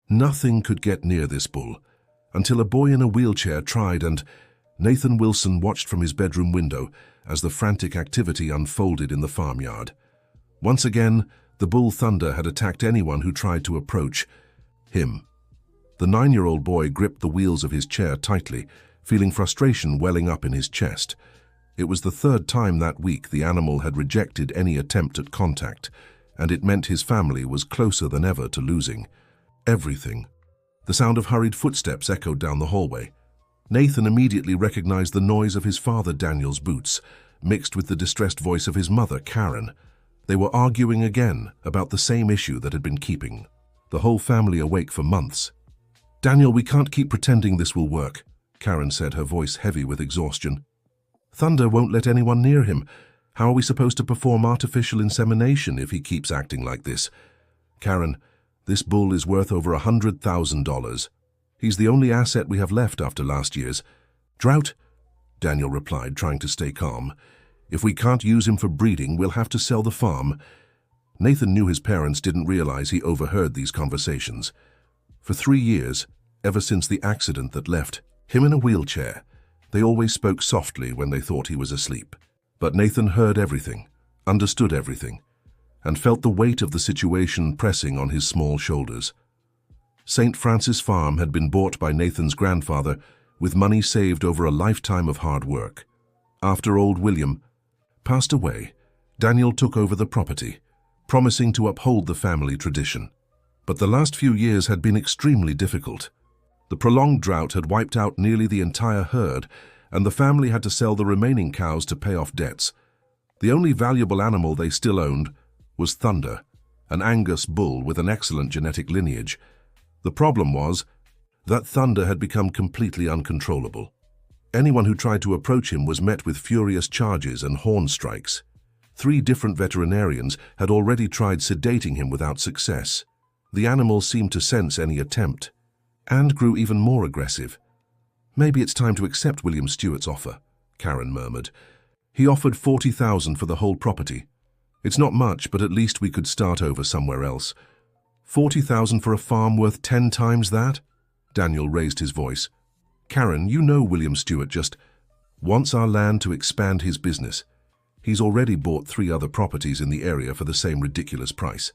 Nothing could get near this bull, until a boy in a wheelchair tried, and Nathan Wilson watched from his bedroom window as the frantic activity unfolded in the farmyard. Once again, the bull Thunder had attacked anyone who tried to approach him. The 9-year-old boy gripped the wheels of his chair tightly, feeling frustration welling up in his chest. It was the third time that week the animal had rejected any attempt at contact, and it meant his family was closer than ever to losing everything. The sound of hurried footsteps echoed down the hallway. Nathan immediately recognized the noise of his father Daniel's boots, mixed with the distressed voice of his mother, Karen. They were arguing again about the same issue that had been keeping the whole family awake for months. "Daniel, we can't keep pretending this will work," Karen said, her voice heavy with exhaustion. "Thunder won't let anyone near him. How are we supposed to perform artificial insemination if he keeps acting like this? Karen, this bull is worth over $100,000. He's the only asset we have left after last year's drought," Daniel replied, trying to stay calm. "If we can't use him for breeding, we'll have to sell the farm." Nathan knew his parents didn't realize he overheard these conversations. For 3 years, ever since the accident that left him in a wheelchair, they always spoke softly when they thought he was asleep. But Nathan heard everything, understood everything, and felt the weight of the situation pressing on his small shoulders. St. Francis Farm had been bought by Nathan's grandfather with money saved over a lifetime of hard work. After old William passed away, Daniel took over the property, promising to uphold the family tradition. But the last few years had been extremely difficult. The prolonged drought had wiped out nearly the entire herd, and the family had to sell the remaining cows to pay off debts. The only valuable animal they still owned was Thunder, an Angus bull with an excellent genetic lineage. The problem was that Thunder had become completely uncontrollable. Anyone who tried to approach him was met with furious charges and horn strikes. 3 different veterinarians had already tried sedating him without success. The animal seemed to sense any attempt, and grew even more aggressive. "Maybe it's time to accept William Stewart's offer," Karen murmured. "He offered $40,000 for the whole property. It's not much, but at least we could start over somewhere else." "$40,000 for a farm worth 10 times that?" Daniel raised his voice. "Karen, you know William Stewart just wants our land to expand his business. He's already bought 3 other properties in the area for the same ridiculous price."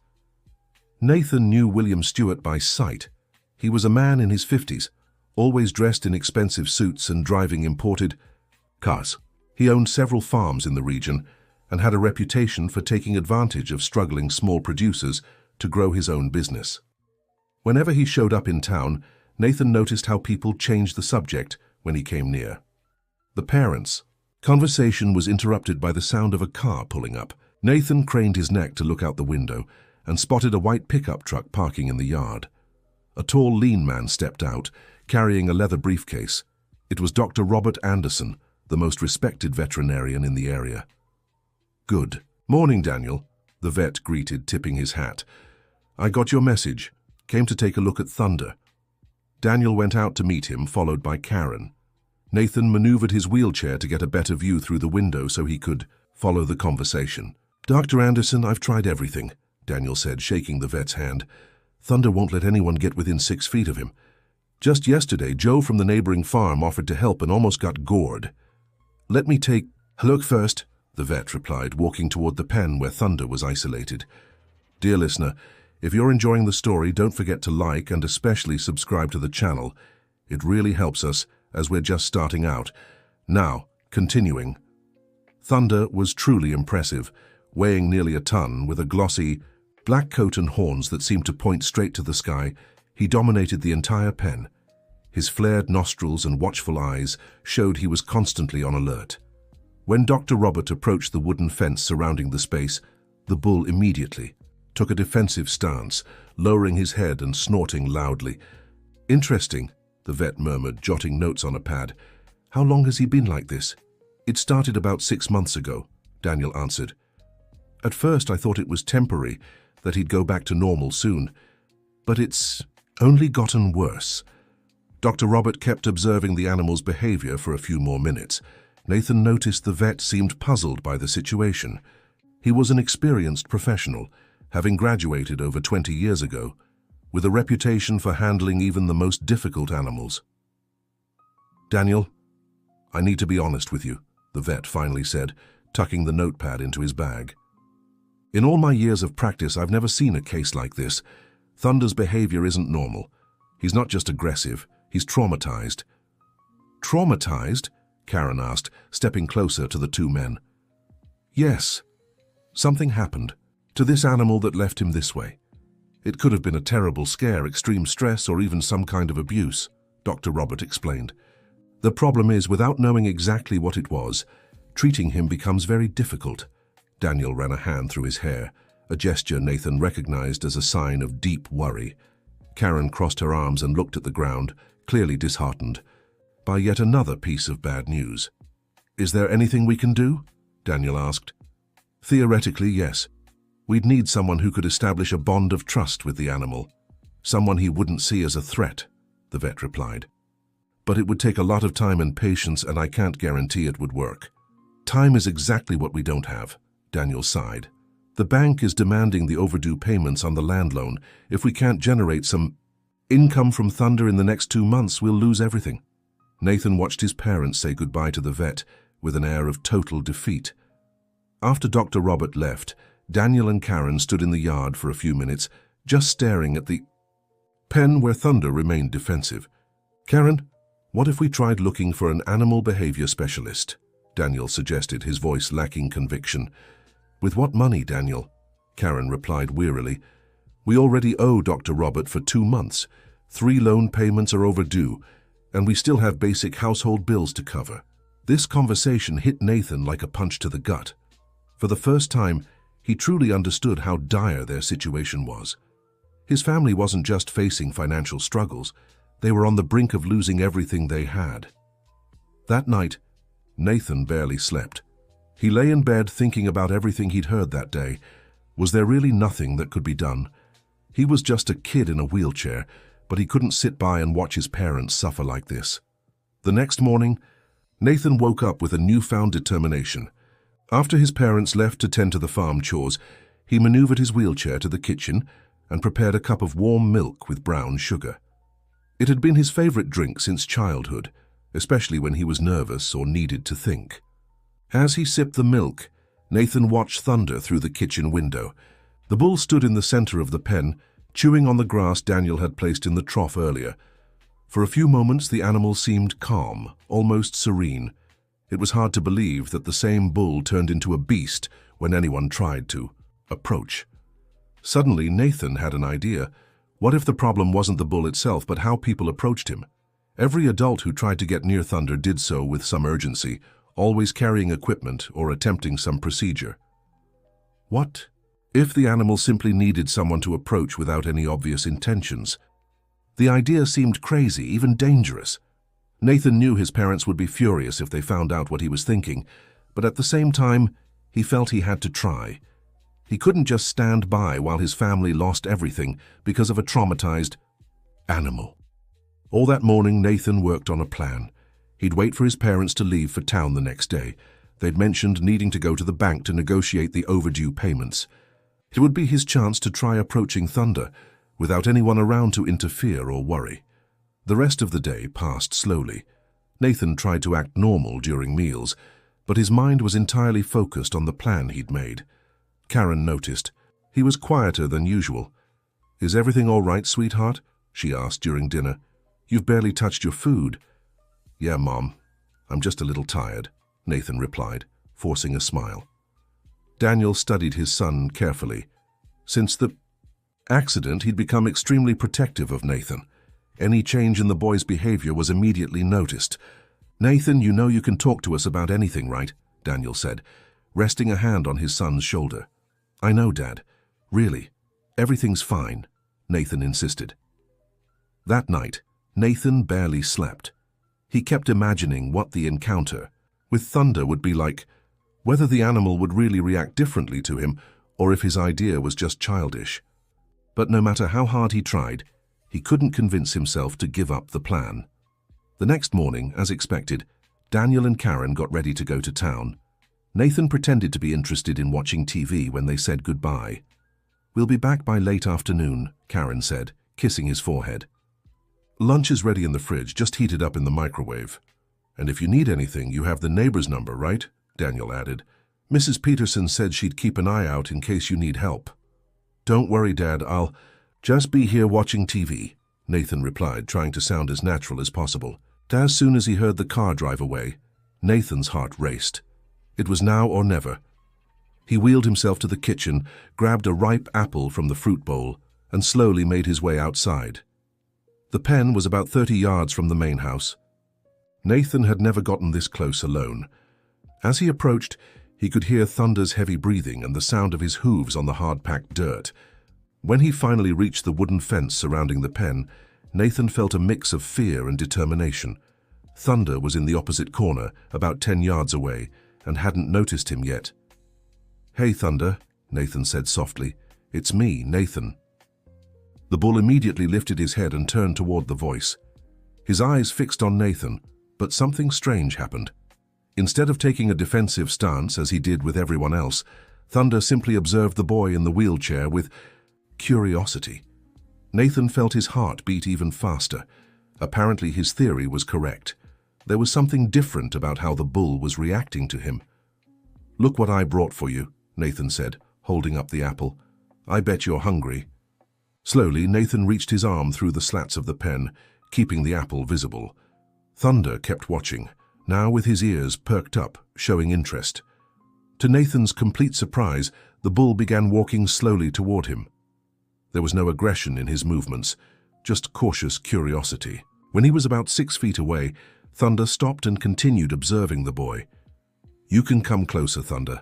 Nathan knew William Stewart by sight. He was a man in his 50s, always dressed in expensive suits and driving imported cars. He owned several farms in the region and had a reputation for taking advantage of struggling small producers to grow his own business. Whenever he showed up in town, Nathan noticed how people changed the subject when he came near. The parents' conversation was interrupted by the sound of a car pulling up. Nathan craned his neck to look out the window and spotted a white pickup truck parking in the yard. A tall, lean man stepped out, carrying a leather briefcase. It was Dr. Robert Anderson, the most respected veterinarian in the area. "Good morning, Daniel," the vet greeted, tipping his hat. "I got your message. Came to take a look at Thunder." Daniel went out to meet him, followed by Karen. Nathan maneuvered his wheelchair to get a better view through the window so he could follow the conversation. "Dr. Anderson, I've tried everything," Daniel said, shaking the vet's hand. "Thunder won't let anyone get within 6 feet of him. Just yesterday, Joe from the neighboring farm offered to help and almost got gored." "Let me take a look first," the vet replied, walking toward the pen where Thunder was isolated. Dear listener, if you're enjoying the story, don't forget to like and especially subscribe to the channel. It really helps us, as we're just starting out. Now, continuing. Thunder was truly impressive, weighing nearly a ton, with a glossy black coat and horns that seemed to point straight to the sky. He dominated the entire pen. His flared nostrils and watchful eyes showed he was constantly on alert. When Dr. Robert approached the wooden fence surrounding the space, the bull immediately took a defensive stance, lowering his head and snorting loudly. "Interesting," the vet murmured, jotting notes on a pad. "How long has he been like this?" "It started about 6 months ago," Daniel answered. "At first I thought it was temporary, that he'd go back to normal soon. But it's only gotten worse." Dr. Robert kept observing the animal's behavior for a few more minutes. Nathan noticed the vet seemed puzzled by the situation. He was an experienced professional, having graduated over 20 years ago. with a reputation for handling even the most difficult animals. "Daniel, I need to be honest with you," the vet finally said, tucking the notepad into his bag. "In all my years of practice, I've never seen a case like this. Thunder's behavior isn't normal. He's not just aggressive, he's traumatized." "Traumatized?" Karen asked, stepping closer to the two men. "Yes. Something happened to this animal that left him this way. It could have been a terrible scare, extreme stress, or even some kind of abuse," Dr. Robert explained. "The problem is, without knowing exactly what it was, treating him becomes very difficult." Daniel ran a hand through his hair, a gesture Nathan recognized as a sign of deep worry. Karen crossed her arms and looked at the ground, clearly disheartened by yet another piece of bad news. "Is there anything we can do?" Daniel asked. "Theoretically, yes. We'd need someone who could establish a bond of trust with the animal. Someone he wouldn't see as a threat," the vet replied. "But it would take a lot of time and patience, and I can't guarantee it would work." "Time is exactly what we don't have," Daniel sighed. "The bank is demanding the overdue payments on the land loan. If we can't generate some income from Thunder in the next 2 months, we'll lose everything." Nathan watched his parents say goodbye to the vet with an air of total defeat. After Dr. Robert left, Daniel and Karen stood in the yard for a few minutes, just staring at the pen where Thunder remained defensive. "Karen, what if we tried looking for an animal behavior specialist?" Daniel suggested, his voice lacking conviction. "With what money, Daniel?" Karen replied wearily. "We already owe Dr. Robert for 2 months. 3 loan payments are overdue, and we still have basic household bills to cover." This conversation hit Nathan like a punch to the gut. For the first time, he truly understood how dire their situation was. His family wasn't just facing financial struggles, they were on the brink of losing everything they had. That night, Nathan barely slept. He lay in bed thinking about everything he'd heard that day. Was there really nothing that could be done? He was just a kid in a wheelchair, but he couldn't sit by and watch his parents suffer like this. The next morning, Nathan woke up with a newfound determination. After his parents left to tend to the farm chores, he maneuvered his wheelchair to the kitchen and prepared a cup of warm milk with brown sugar. It had been his favorite drink since childhood, especially when he was nervous or needed to think. As he sipped the milk, Nathan watched Thunder through the kitchen window. The bull stood in the center of the pen, chewing on the grass Daniel had placed in the trough earlier. For a few moments, the animal seemed calm, almost serene. It was hard to believe that the same bull turned into a beast when anyone tried to approach. Suddenly, Nathan had an idea. What if the problem wasn't the bull itself, but how people approached him? Every adult who tried to get near Thunder did so with some urgency, always carrying equipment or attempting some procedure. What if the animal simply needed someone to approach without any obvious intentions? The idea seemed crazy, even dangerous. Nathan knew his parents would be furious if they found out what he was thinking, but at the same time, he felt he had to try. He couldn't just stand by while his family lost everything because of a traumatized animal. All that morning, Nathan worked on a plan. He'd wait for his parents to leave for town the next day. They'd mentioned needing to go to the bank to negotiate the overdue payments. It would be his chance to try approaching Thunder without anyone around to interfere or worry. The rest of the day passed slowly. Nathan tried to act normal during meals, but his mind was entirely focused on the plan he'd made. Karen noticed. He was quieter than usual. "Is everything all right, sweetheart?" she asked during dinner. "You've barely touched your food." "Yeah, Mom. I'm just a little tired," Nathan replied, forcing a smile. Daniel studied his son carefully. Since the accident, he'd become extremely protective of Nathan. Any change in the boy's behavior was immediately noticed. "Nathan, you know you can talk to us about anything, right?" Daniel said, resting a hand on his son's shoulder. "I know, Dad. Really, everything's fine," Nathan insisted. That night, Nathan barely slept. He kept imagining what the encounter with Thunder would be like, whether the animal would really react differently to him or if his idea was just childish. But no matter how hard he tried, he couldn't convince himself to give up the plan. The next morning, as expected, Daniel and Karen got ready to go to town. Nathan pretended to be interested in watching TV when they said goodbye. "We'll be back by late afternoon," Karen said, kissing his forehead. "Lunch is ready in the fridge, just heat it up in the microwave. And if you need anything, you have the neighbor's number, right?" Daniel added. "Mrs. Peterson said she'd keep an eye out in case you need help." "Don't worry, Dad, I'll just be here watching TV," Nathan replied, trying to sound as natural as possible. As soon as he heard the car drive away, Nathan's heart raced. It was now or never. He wheeled himself to the kitchen, grabbed a ripe apple from the fruit bowl, and slowly made his way outside. The pen was about 30 yards from the main house. Nathan had never gotten this close alone. As he approached, he could hear Thunder's heavy breathing and the sound of his hooves on the hard-packed dirt. When he finally reached the wooden fence surrounding the pen, Nathan felt a mix of fear and determination. Thunder was in the opposite corner, about 10 yards away, and hadn't noticed him yet. "Hey, Thunder," Nathan said softly. "It's me, Nathan." The bull immediately lifted his head and turned toward the voice. His eyes fixed on Nathan, but something strange happened. Instead of taking a defensive stance, as he did with everyone else, Thunder simply observed the boy in the wheelchair with curiosity. Nathan felt his heart beat even faster. Apparently his theory was correct. There was something different about how the bull was reacting to him. "Look what I brought for you," Nathan said, holding up the apple. "I bet you're hungry." Slowly, Nathan reached his arm through the slats of the pen, keeping the apple visible. Thunder kept watching, now with his ears perked up, showing interest. To Nathan's complete surprise, the bull began walking slowly toward him. There was no aggression in his movements, just cautious curiosity. When he was about 6 feet away, Thunder stopped and continued observing the boy. "You can come closer, Thunder.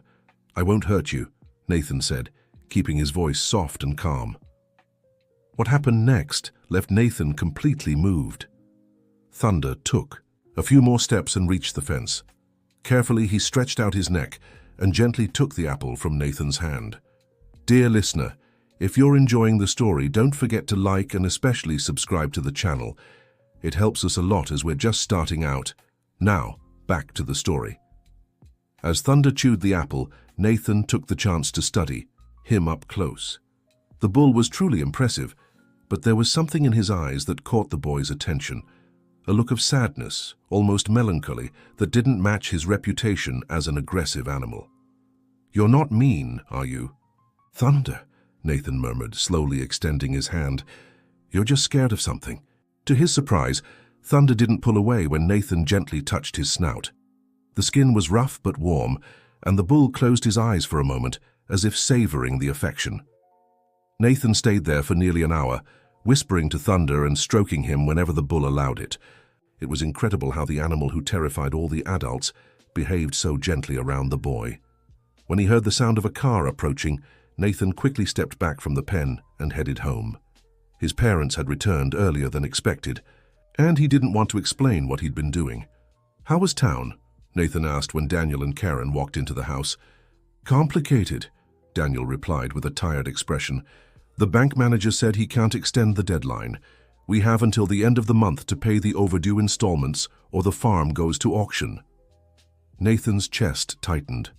I won't hurt you," Nathan said, keeping his voice soft and calm. What happened next left Nathan completely moved. Thunder took a few more steps and reached the fence. Carefully, he stretched out his neck and gently took the apple from Nathan's hand. Dear listener, if you're enjoying the story, don't forget to like and especially subscribe to the channel. It helps us a lot as we're just starting out. Now, back to the story. As Thunder chewed the apple, Nathan took the chance to study him up close. The bull was truly impressive, but there was something in his eyes that caught the boy's attention. A look of sadness, almost melancholy, that didn't match his reputation as an aggressive animal. "You're not mean, are you?" "Thunder," Nathan murmured, slowly extending his hand. "You're just scared of something." To his surprise, Thunder didn't pull away when Nathan gently touched his snout. The skin was rough but warm, and the bull closed his eyes for a moment, as if savoring the affection. Nathan stayed there for nearly an hour, whispering to Thunder and stroking him whenever the bull allowed it. It was incredible how the animal who terrified all the adults behaved so gently around the boy. When he heard the sound of a car approaching, Nathan quickly stepped back from the pen and headed home. His parents had returned earlier than expected, and he didn't want to explain what he'd been doing. "How was town?" Nathan asked when Daniel and Karen walked into the house. "Complicated," Daniel replied with a tired expression. "The bank manager said he can't extend the deadline. We have until the end of the month to pay the overdue installments or the farm goes to auction." Nathan's chest tightened.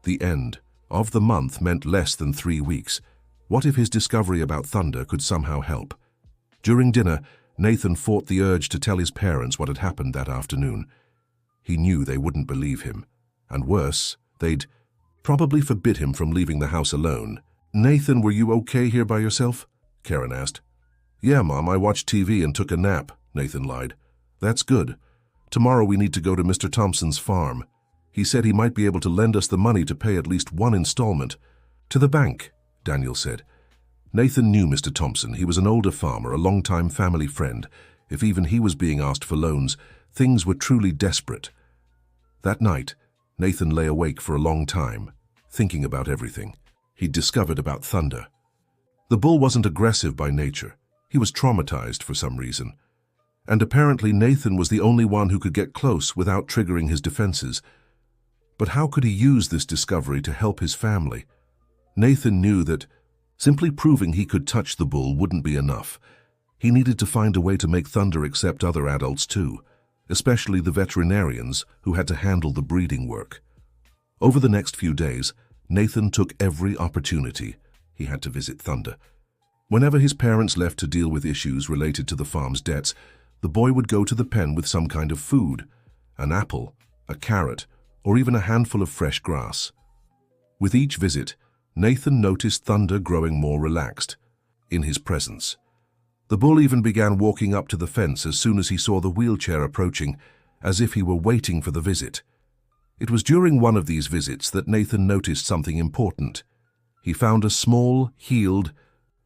The end of the month meant less than 3 weeks. What if his discovery about Thunder could somehow help? During dinner, Nathan fought the urge to tell his parents what had happened that afternoon. He knew they wouldn't believe him, and worse, they'd probably forbid him from leaving the house alone. "Nathan, were you okay here by yourself?" Karen asked. "Yeah, Mom, I watched TV and took a nap," Nathan lied. "That's good. Tomorrow we need to go to Mr. Thompson's farm. He said he might be able to lend us the money to pay at least one installment." "To the bank," Daniel said. Nathan knew Mr. Thompson. He was an older farmer, a long-time family friend. If even he was being asked for loans, things were truly desperate. That night, Nathan lay awake for a long time, thinking about everything he'd discovered about Thunder. The bull wasn't aggressive by nature. He was traumatized for some reason. And apparently Nathan was the only one who could get close without triggering his defenses. But how could he use this discovery to help his family? Nathan knew that simply proving he could touch the bull wouldn't be enough. He needed to find a way to make Thunder accept other adults too, especially the veterinarians who had to handle the breeding work. Over the next few days, Nathan took every opportunity. He had to visit Thunder. Whenever his parents left to deal with issues related to the farm's debts, the boy would go to the pen with some kind of food, an apple, a carrot, or even a handful of fresh grass. With each visit, Nathan noticed Thunder growing more relaxed in his presence. The bull even began walking up to the fence as soon as he saw the wheelchair approaching, as if he were waiting for the visit. It was during one of these visits that Nathan noticed something important. He found a small, healed,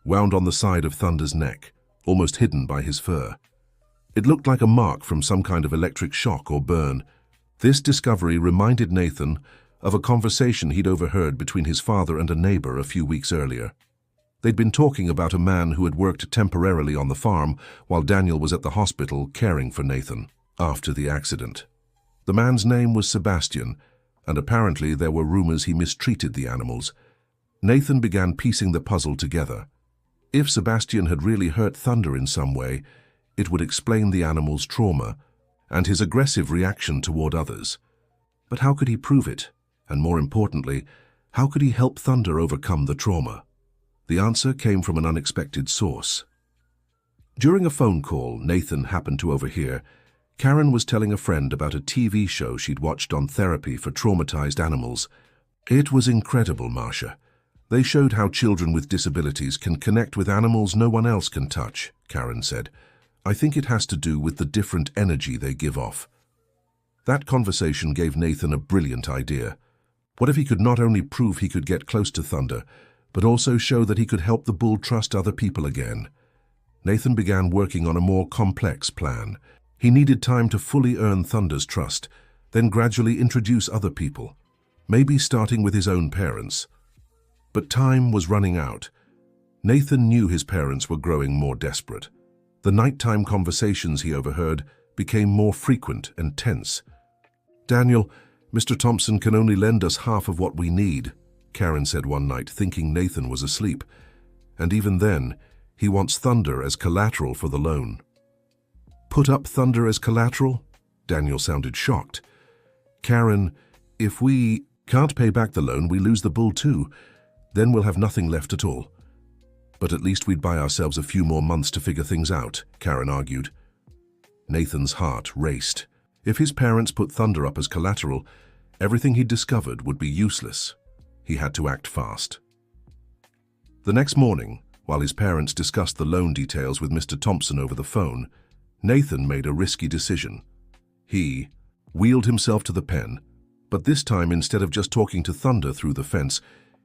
wound on the side of Thunder's neck, almost hidden by his fur. It looked like a mark from some kind of electric shock or burn. This discovery reminded Nathan of a conversation he'd overheard between his father and a neighbor a few weeks earlier. They'd been talking about a man who had worked temporarily on the farm while Daniel was at the hospital caring for Nathan after the accident. The man's name was Sebastian, and apparently there were rumors he mistreated the animals. Nathan began piecing the puzzle together. If Sebastian had really hurt Thunder in some way, it would explain the animal's trauma and his aggressive reaction toward others. But how could he prove it? And more importantly, how could he help Thunder overcome the trauma? The answer came from an unexpected source. During a phone call Nathan happened to overhear, Karen was telling a friend about a TV show she'd watched on therapy for traumatized animals. It was incredible, Marcia. They showed how children with disabilities can connect with animals no one else can touch, Karen said. I think it has to do with the different energy they give off. That conversation gave Nathan a brilliant idea. What if he could not only prove he could get close to Thunder, but also show that he could help the bull trust other people again? Nathan began working on a more complex plan. He needed time to fully earn Thunder's trust, then gradually introduce other people, maybe starting with his own parents. But time was running out. Nathan knew his parents were growing more desperate. The nighttime conversations he overheard became more frequent and tense. Daniel, Mr. Thompson can only lend us half of what we need, Karen said one night, thinking Nathan was asleep. And even then, he wants Thunder as collateral for the loan. Put up Thunder as collateral? Daniel sounded shocked. Karen, if we can't pay back the loan, we lose the bull too. Then we'll have nothing left at all. But at least we'd buy ourselves a few more months to figure things out, Karen argued. Nathan's heart raced. If his parents put Thunder up as collateral, everything he'd discovered would be useless. He had to act fast. The next morning, while his parents discussed the loan details with Mr. Thompson over the phone, Nathan made a risky decision. He wheeled himself to the pen, but this time instead of just talking to Thunder through the fence,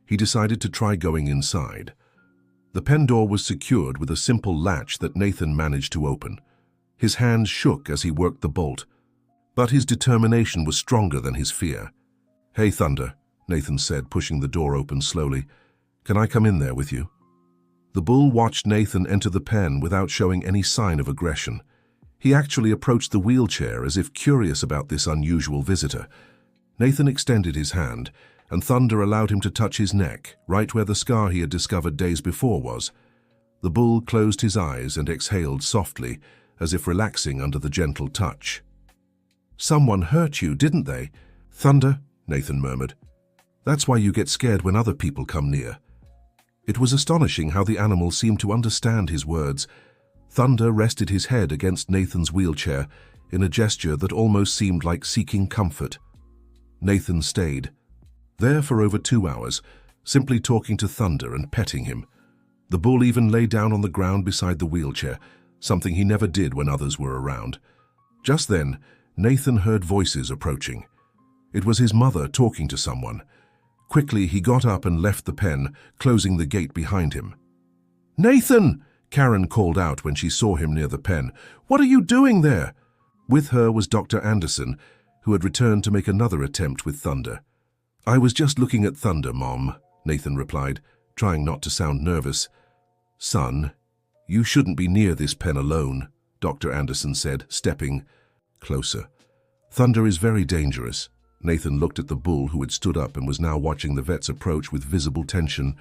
he decided to try going inside. The pen door was secured with a simple latch that Nathan managed to open. His hands shook as he worked the bolt, but his determination was stronger than his fear. Hey, Thunder, Nathan said, pushing the door open slowly. Can I come in there with you? The bull watched Nathan enter the pen without showing any sign of aggression. He actually approached the wheelchair as if curious about this unusual visitor. Nathan extended his hand, and Thunder allowed him to touch his neck, right where the scar he had discovered days before was. The bull closed his eyes and exhaled softly, as if relaxing under the gentle touch. Someone hurt you, didn't they? Thunder, Nathan murmured. That's why you get scared when other people come near. It was astonishing how the animal seemed to understand his words. Thunder rested his head against Nathan's wheelchair in a gesture that almost seemed like seeking comfort. Nathan stayed there for over 2 hours, simply talking to Thunder and petting him. The bull even lay down on the ground beside the wheelchair, something he never did when others were around. Just then, Nathan heard voices approaching. It was his mother talking to someone. Quickly, he got up and left the pen, closing the gate behind him. Nathan! Karen called out when she saw him near the pen. What are you doing there? With her was Dr. Anderson, who had returned to make another attempt with Thunder. I was just looking at Thunder, Mom, Nathan replied, trying not to sound nervous. Son, you shouldn't be near this pen alone, Dr. Anderson said, stepping closer. Thunder is very dangerous. Nathan looked at the bull who had stood up and was now watching the vet's approach with visible tension.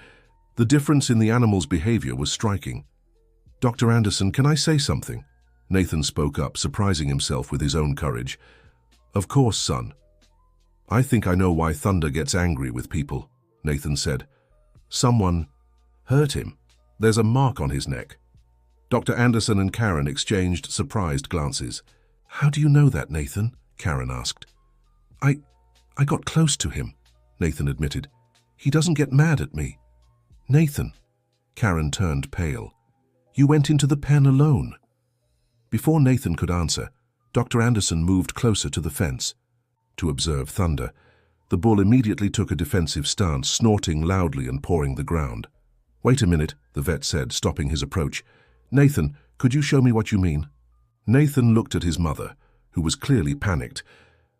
The difference in the animal's behavior was striking. Dr. Anderson, can I say something? Nathan spoke up, surprising himself with his own courage. Of course, son. I think I know why Thunder gets angry with people, Nathan said. Someone hurt him. There's a mark on his neck. Dr. Anderson and Karen exchanged surprised glances. How do you know that, Nathan? Karen asked. I got close to him, Nathan admitted. He doesn't get mad at me. Nathan. Karen turned pale. You went into the pen alone. Before Nathan could answer, Dr. Anderson moved closer to the fence. To observe Thunder, the bull immediately took a defensive stance, snorting loudly and pawing the ground. Wait a minute, the vet said, stopping his approach. Nathan, could you show me what you mean? Nathan looked at his mother, who was clearly panicked,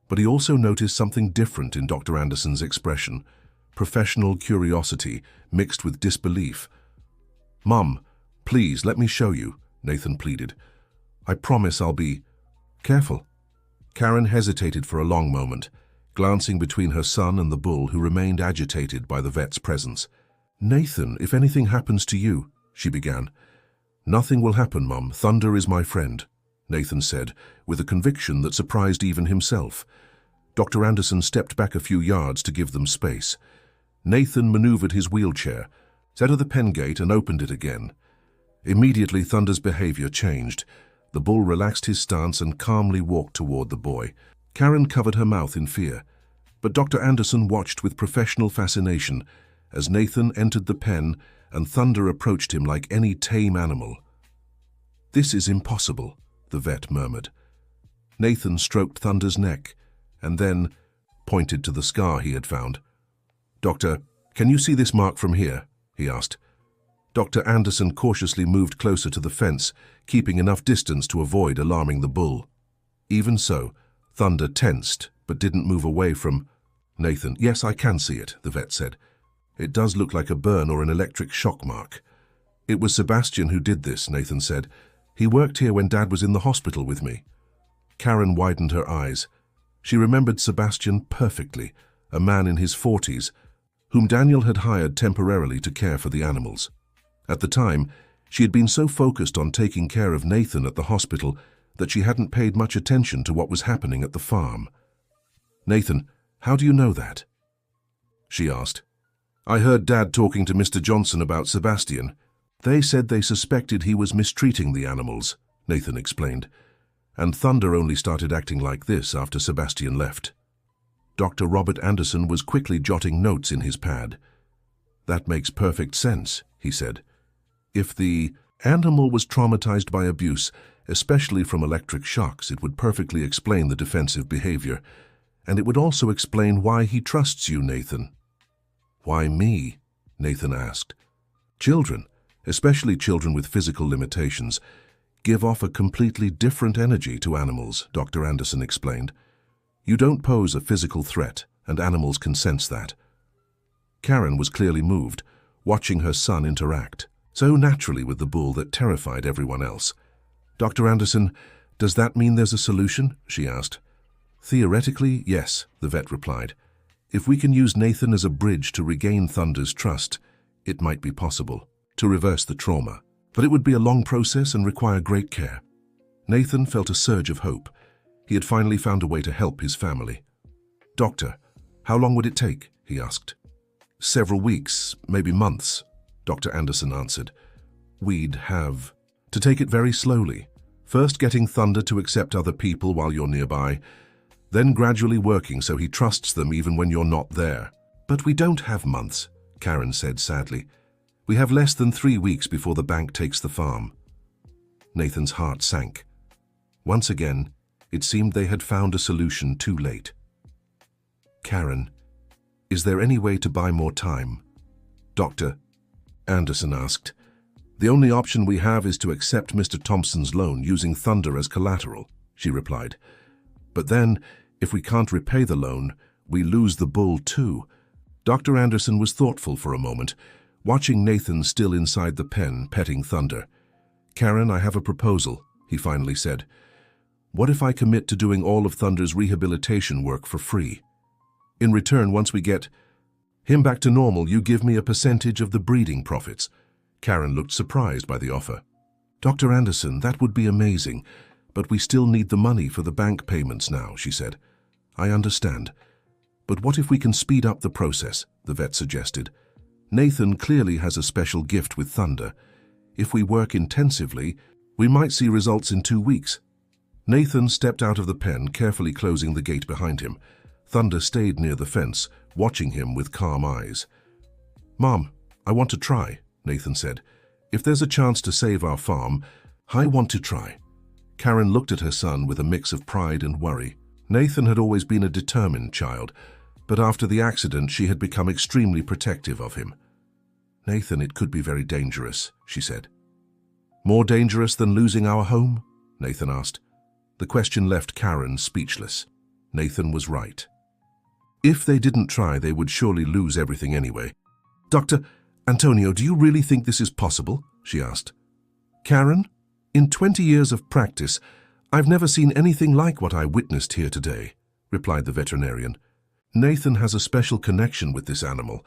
but he also noticed something different in Dr. Anderson's expression, professional curiosity mixed with disbelief. Mum, please let me show you, Nathan pleaded. I promise I'll be careful. Karen hesitated for a long moment, glancing between her son and the bull, who remained agitated by the vet's presence. Nathan, if anything happens to you, she began. Nothing will happen, Mum. Thunder is my friend, Nathan said, with a conviction that surprised even himself. Dr. Anderson stepped back a few yards to give them space. Nathan maneuvered his wheelchair, sat at the pen gate and opened it again. Immediately, Thunder's behavior changed. The bull relaxed his stance and calmly walked toward the boy. Karen covered her mouth in fear, but Dr. Anderson watched with professional fascination as Nathan entered the pen and Thunder approached him like any tame animal. This is impossible, the vet murmured. Nathan stroked Thunder's neck and then pointed to the scar he had found. Doctor, can you see this mark from here? He asked. Dr. Anderson cautiously moved closer to the fence, keeping enough distance to avoid alarming the bull. Even so, Thunder tensed, but didn't move away from Nathan. Yes, I can see it, the vet said. It does look like a burn or an electric shock mark. It was Sebastian who did this, Nathan said. He worked here when Dad was in the hospital with me. Karen widened her eyes. She remembered Sebastian perfectly, a man in his 40s, whom Daniel had hired temporarily to care for the animals. At the time, she had been so focused on taking care of Nathan at the hospital that she hadn't paid much attention to what was happening at the farm. Nathan, how do you know that? She asked. I heard Dad talking to Mr. Johnson about Sebastian. They said they suspected he was mistreating the animals, Nathan explained, and Thunder only started acting like this after Sebastian left. Dr. Robert Anderson was quickly jotting notes in his pad. That makes perfect sense, he said. If the animal was traumatized by abuse, especially from electric shocks, it would perfectly explain the defensive behavior, and it would also explain why he trusts you, Nathan. Why me? Nathan asked. Children, especially children with physical limitations, give off a completely different energy to animals, Dr. Anderson explained. You don't pose a physical threat, and animals can sense that. Karen was clearly moved, watching her son interact, so naturally with the bull that terrified everyone else. Dr. Anderson, does that mean there's a solution? She asked. Theoretically, yes, the vet replied. If we can use Nathan as a bridge to regain Thunder's trust, it might be possible to reverse the trauma. But it would be a long process and require great care. Nathan felt a surge of hope. He had finally found a way to help his family. Doctor, how long would it take? He asked. Several weeks, maybe months, Dr. Anderson answered. We'd have to take it very slowly, first getting Thunder to accept other people while you're nearby, then gradually working so he trusts them even when you're not there. But we don't have months, Karen said sadly. We have less than 3 weeks before the bank takes the farm. Nathan's heart sank. Once again, it seemed they had found a solution too late. Karen, is there any way to buy more time? Dr. Anderson asked. The only option we have is to accept Mr. Thompson's loan using Thunder as collateral, she replied. But then, if we can't repay the loan, we lose the bull too. Dr. Anderson was thoughtful for a moment, watching Nathan still inside the pen, petting Thunder. Karen, I have a proposal, he finally said. What if I commit to doing all of Thunder's rehabilitation work for free? In return, once we get him back to normal, you give me a percentage of the breeding profits. Karen looked surprised by the offer. Dr. Anderson, that would be amazing, but we still need the money for the bank payments now, she said. I understand. But what if we can speed up the process, the vet suggested. Nathan clearly has a special gift with Thunder. If we work intensively, we might see results in 2 weeks. Nathan stepped out of the pen, carefully closing the gate behind him. Thunder stayed near the fence, watching him with calm eyes. "Mom, I want to try," Nathan said. "If there's a chance to save our farm, I want to try." Karen looked at her son with a mix of pride and worry. Nathan had always been a determined child, but after the accident she had become extremely protective of him. "Nathan, it could be very dangerous," she said. "More dangerous than losing our home?" Nathan asked. The question left Karen speechless. Nathan was right. If they didn't try, they would surely lose everything anyway. "Dr. Antonio, do you really think this is possible?" she asked. "Karen, in 20 years of practice, I've never seen anything like what I witnessed here today," replied the veterinarian. "Nathan has a special connection with this animal.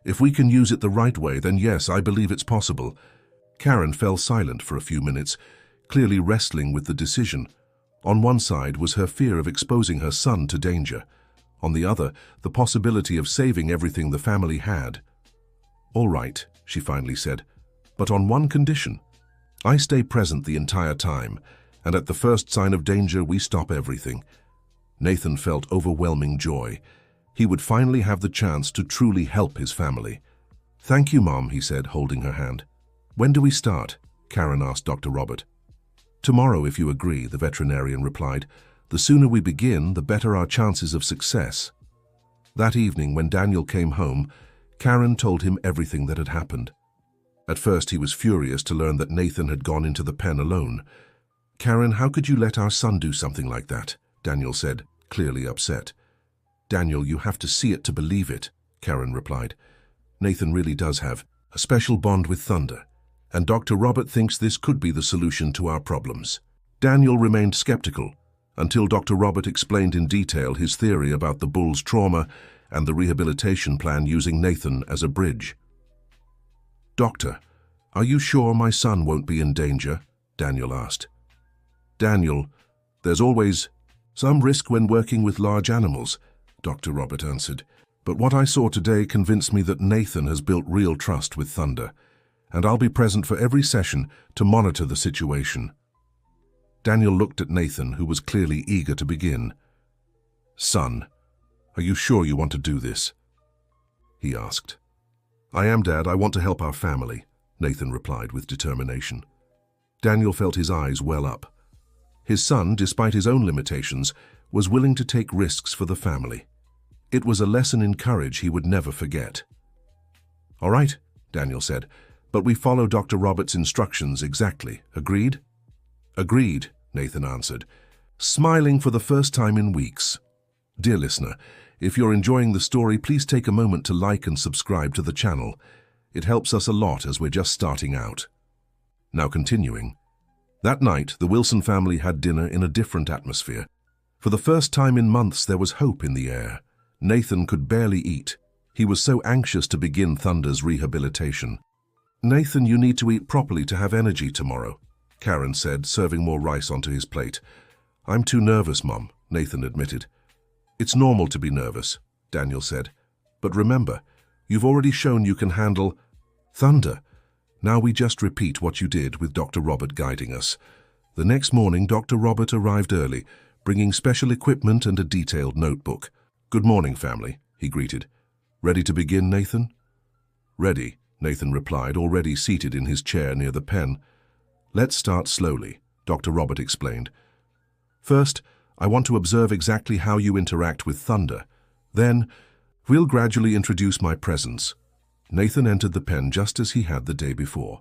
If we can use it the right way, then yes, I believe it's possible." Karen fell silent for a few minutes, clearly wrestling with the decision. On one side was her fear of exposing her son to danger. On the other, the possibility of saving everything the family had. "All right," she finally said, "but on one condition. I stay present the entire time, and at the first sign of danger, we stop everything." Nathan felt overwhelming joy. He would finally have the chance to truly help his family. "Thank you, Mom," he said, holding her hand. "When do we start?" Karen asked Dr. Robert. "Tomorrow, if you agree," the veterinarian replied. "The sooner we begin, the better our chances of success." That evening, when Daniel came home, Karen told him everything that had happened. At first, he was furious to learn that Nathan had gone into the pen alone. "Karen, how could you let our son do something like that?" Daniel said, clearly upset. "Daniel, you have to see it to believe it," Karen replied. "Nathan really does have a special bond with Thunder, and Dr. Robert thinks this could be the solution to our problems." Daniel remained skeptical until Dr. Robert explained in detail his theory about the bull's trauma and the rehabilitation plan using Nathan as a bridge. "Doctor, are you sure my son won't be in danger?" Daniel asked. "Daniel, there's always some risk when working with large animals," Dr. Robert answered. "But what I saw today convinced me that Nathan has built real trust with Thunder, and I'll be present for every session to monitor the situation." Daniel looked at Nathan, who was clearly eager to begin. "Son, are you sure you want to do this?" he asked. "I am, Dad. I want to help our family," Nathan replied with determination. Daniel felt his eyes well up. His son, despite his own limitations, was willing to take risks for the family. It was a lesson in courage he would never forget. "All right," Daniel said, "but we follow Dr. Robert's instructions exactly. Agreed?" "Agreed," Nathan answered, smiling for the first time in weeks. Dear listener, if you're enjoying the story, please take a moment to like and subscribe to the channel. It helps us a lot as we're just starting out. Now continuing. That night, the Wilson family had dinner in a different atmosphere. For the first time in months, there was hope in the air. Nathan could barely eat. He was so anxious to begin Thunder's rehabilitation. "Nathan, you need to eat properly to have energy tomorrow," Karen said, serving more rice onto his plate. "I'm too nervous, Mom," Nathan admitted. "It's normal to be nervous," Daniel said. "But remember, you've already shown you can handle Thunder. Now we just repeat what you did with Dr. Robert guiding us." The next morning, Dr. Robert arrived early, bringing special equipment and a detailed notebook. "Good morning, family," he greeted. "Ready to begin, Nathan?" "Ready," Nathan replied, already seated in his chair near the pen. "Let's start slowly," Dr. Robert explained. "First, I want to observe exactly how you interact with Thunder. Then, we'll gradually introduce my presence." Nathan entered the pen just as he had the day before.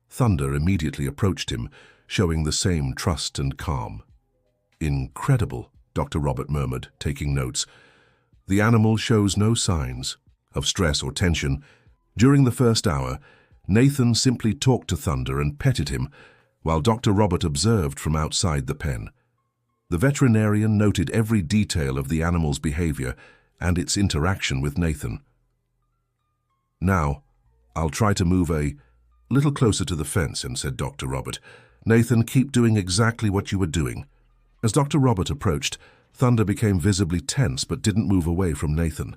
Thunder immediately approached him, showing the same trust and calm. "Incredible," Dr. Robert murmured, taking notes. "The animal shows no signs of stress or tension. During the first hour, Nathan simply talked to Thunder and petted him, while Dr. Robert observed from outside the pen. The veterinarian noted every detail of the animal's behavior and its interaction with Nathan. "Now, I'll try to move a little closer to the fence," said Dr. Robert. "Nathan, keep doing exactly what you were doing." As Dr. Robert approached, Thunder became visibly tense but didn't move away from Nathan.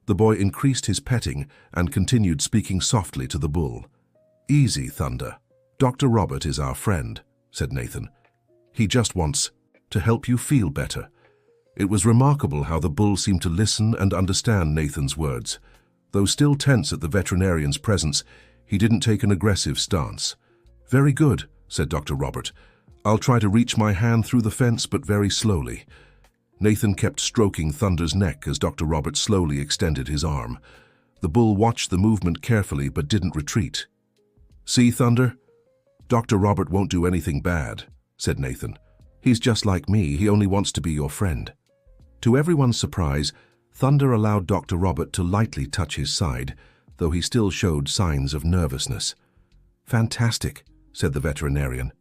The boy increased his petting and continued speaking softly to the bull. "Easy, Thunder. Dr. Robert is our friend," said Nathan. "He just wants to help you feel better." It was remarkable how the bull seemed to listen and understand Nathan's words. Though still tense at the veterinarian's presence, he didn't take an aggressive stance. "Very good," said Dr. Robert. "I'll try to reach my hand through the fence, but very slowly." Nathan kept stroking Thunder's neck as Dr. Robert slowly extended his arm. The bull watched the movement carefully but didn't retreat. "See, Thunder? Dr. Robert won't do anything bad," said Nathan. "He's just like me. He only wants to be your friend." To everyone's surprise, Thunder allowed Dr. Robert to lightly touch his side, though he still showed signs of nervousness. "Fantastic," said the veterinarian.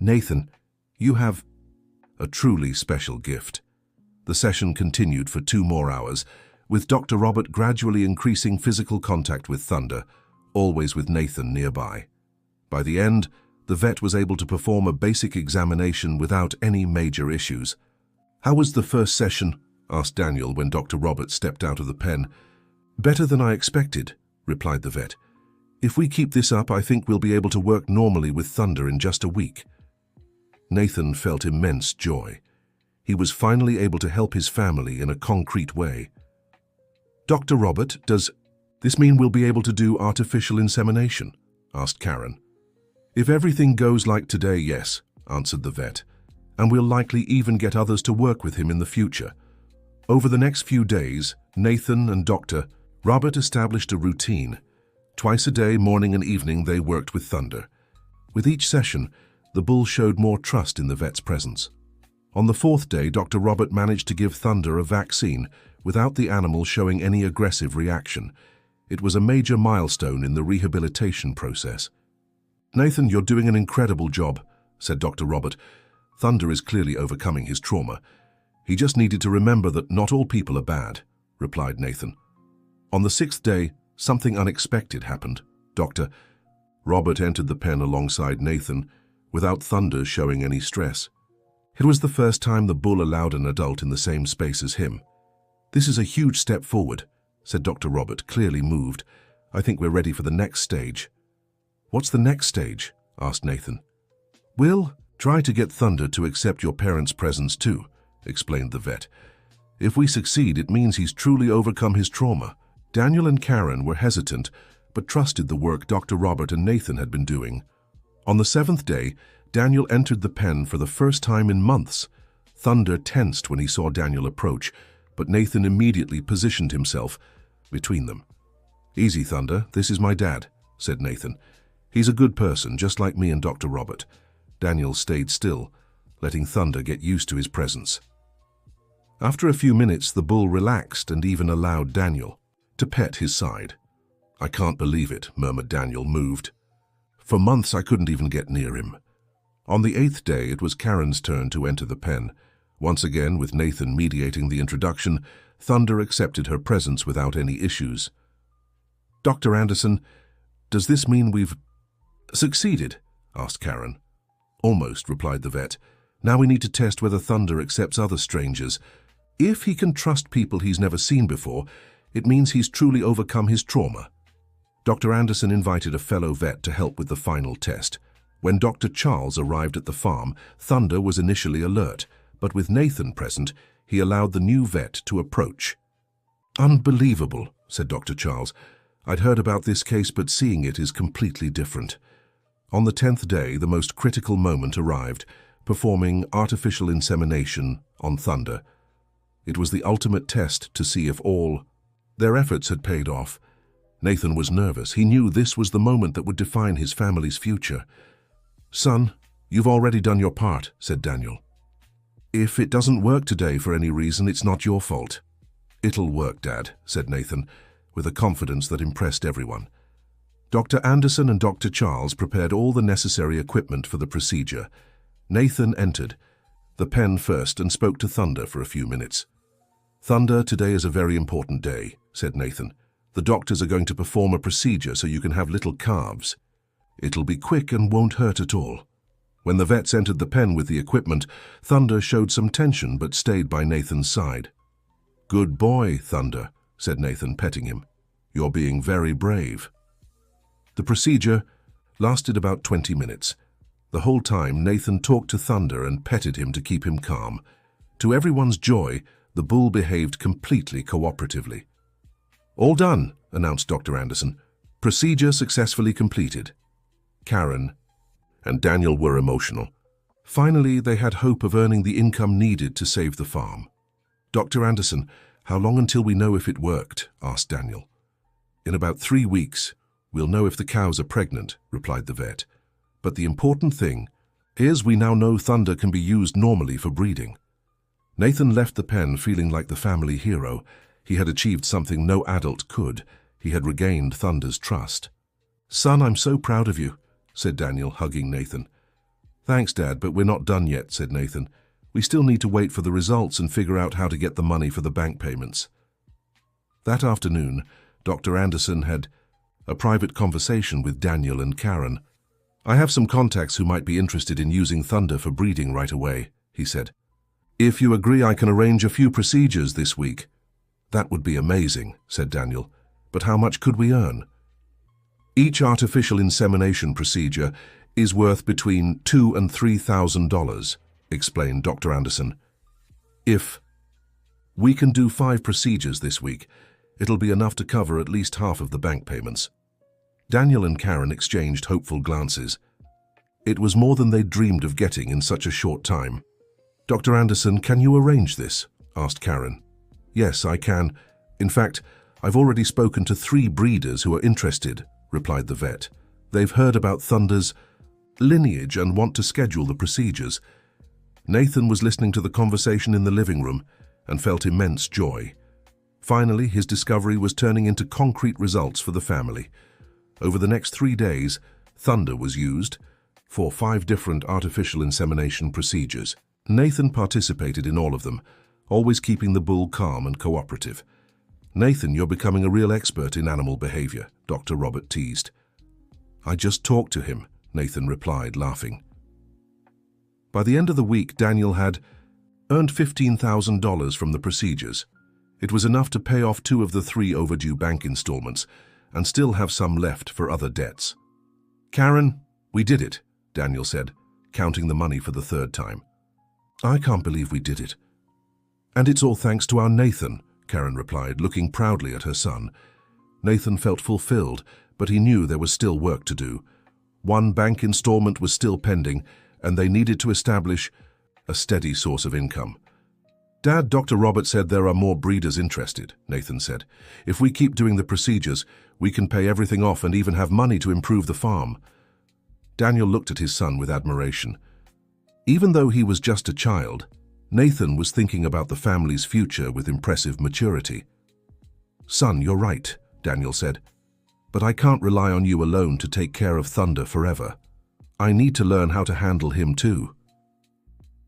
"Nathan, you have a truly special gift." The session continued for 2 more hours, with Dr. Robert gradually increasing physical contact with Thunder, always with Nathan nearby. By the end, the vet was able to perform a basic examination without any major issues. "How was the first session?" asked Daniel when Dr. Robert stepped out of the pen. "Better than I expected," replied the vet. "If we keep this up, I think we'll be able to work normally with Thunder in just a week." Nathan felt immense joy. He was finally able to help his family in a concrete way. "Dr. Robert, does this mean we'll be able to do artificial insemination?" asked Karen. "If everything goes like today, yes," answered the vet. "And we'll likely even get others to work with him in the future." Over the next few days, Nathan and Dr. Robert established a routine. Twice a day, morning and evening, they worked with Thunder. With each session, the bull showed more trust in the vet's presence. On the 4th day, Dr. Robert managed to give Thunder a vaccine without the animal showing any aggressive reaction. It was a major milestone in the rehabilitation process. "Nathan, you're doing an incredible job," said Dr. Robert. "Thunder is clearly overcoming his trauma. He just needed to remember that not all people are bad," replied Nathan. On the 6th day, something unexpected happened. Dr. Robert entered the pen alongside Nathan, without Thunder showing any stress. It was the first time the bull allowed an adult in the same space as him. "This is a huge step forward," said Dr. Robert, clearly moved. "I think we're ready for the next stage." "What's the next stage?" asked Nathan. "We'll try to get Thunder to accept your parents' presence too," explained the vet. "If we succeed, it means he's truly overcome his trauma." Daniel and Karen were hesitant, but trusted the work Dr. Robert and Nathan had been doing. On the 7th day, Daniel entered the pen for the first time in months. Thunder tensed when he saw Daniel approach, but Nathan immediately positioned himself between them. "Easy, Thunder, this is my dad," said Nathan. "He's a good person, just like me and Dr. Robert." Daniel stayed still, letting Thunder get used to his presence. After a few minutes, the bull relaxed and even allowed Daniel to pet his side. "I can't believe it," murmured Daniel, moved. "For months I couldn't even get near him." On the 8th day, it was Karen's turn to enter the pen. Once again, with Nathan mediating the introduction, Thunder accepted her presence without any issues. "Dr. Anderson, does this mean we've succeeded?" asked Karen. "Almost," replied the vet. "Now we need to test whether Thunder accepts other strangers. If he can trust people he's never seen before, it means he's truly overcome his trauma." Dr. Anderson invited a fellow vet to help with the final test. When Dr. Charles arrived at the farm, Thunder was initially alert, but with Nathan present, he allowed the new vet to approach. "Unbelievable," said Dr. Charles. "I'd heard about this case, but seeing it is completely different." On the 10th day, the most critical moment arrived, performing artificial insemination on Thunder. It was the ultimate test to see if all their efforts had paid off. Nathan was nervous. He knew this was the moment that would define his family's future. "Son, you've already done your part," said Daniel. "If it doesn't work today for any reason, it's not your fault." "It'll work, Dad," said Nathan, with a confidence that impressed everyone. Dr. Anderson and Dr. Charles prepared all the necessary equipment for the procedure. Nathan entered the pen first and spoke to Thunder for a few minutes. "Thunder, today is a very important day," said Nathan. "The doctors are going to perform a procedure so you can have little calves. It'll be quick and won't hurt at all." When the vets entered the pen with the equipment, Thunder showed some tension but stayed by Nathan's side. "Good boy, Thunder," said Nathan, petting him. "You're being very brave." The procedure lasted about 20 minutes. The whole time, Nathan talked to Thunder and petted him to keep him calm. To everyone's joy, the bull behaved completely cooperatively. "All done," announced Dr. Anderson. "Procedure successfully completed." Karen and Daniel were emotional. Finally, they had hope of earning the income needed to save the farm. "Dr. Anderson, how long until we know if it worked?" asked Daniel. "In about 3 weeks, we'll know if the cows are pregnant," replied the vet. "But the important thing is we now know Thunder can be used normally for breeding." Nathan left the pen feeling like the family hero. He had achieved something no adult could. He had regained Thunder's trust. "Son, I'm so proud of you," said Daniel, hugging Nathan. "Thanks, Dad, but we're not done yet," said Nathan. "We still need to wait for the results and figure out how to get the money for the bank payments." That afternoon, Dr. Anderson had a private conversation with Daniel and Karen. "I have some contacts who might be interested in using Thunder for breeding right away," he said. "If you agree, I can arrange a few procedures this week." "That would be amazing," said Daniel. "But how much could we earn?" "Each artificial insemination procedure is worth between $2,000 and $3,000, explained Dr. Anderson. "If we can do 5 procedures this week, it'll be enough to cover at least half of the bank payments." Daniel and Karen exchanged hopeful glances. It was more than they'd dreamed of getting in such a short time. "Dr. Anderson, can you arrange this?" asked Karen. "Yes, I can. In fact, I've already spoken to 3 breeders who are interested," replied the vet. "They've heard about Thunder's lineage and want to schedule the procedures." Nathan was listening to the conversation in the living room and felt immense joy. Finally, his discovery was turning into concrete results for the family. Over the next 3 days, Thunder was used for 5 different artificial insemination procedures. Nathan participated in all of them, always keeping the bull calm and cooperative. "Nathan, you're becoming a real expert in animal behavior," Dr. Robert teased. "I just talked to him," Nathan replied, laughing. By the end of the week, Daniel had earned $15,000 from the procedures. It was enough to pay off 2 of the 3 overdue bank installments and still have some left for other debts. "Karen, we did it," Daniel said, counting the money for the 3rd time. "I can't believe we did it." "And it's all thanks to our Nathan," Karen replied, looking proudly at her son. Nathan felt fulfilled, but he knew there was still work to do. 1 bank installment was still pending, and they needed to establish a steady source of income. "Dad, Dr. Robert said there are more breeders interested," Nathan said. "If we keep doing the procedures, we can pay everything off and even have money to improve the farm." Daniel looked at his son with admiration. Even though he was just a child, Nathan was thinking about the family's future with impressive maturity. "Son, you're right," Daniel said. "But I can't rely on you alone to take care of Thunder forever. I need to learn how to handle him too."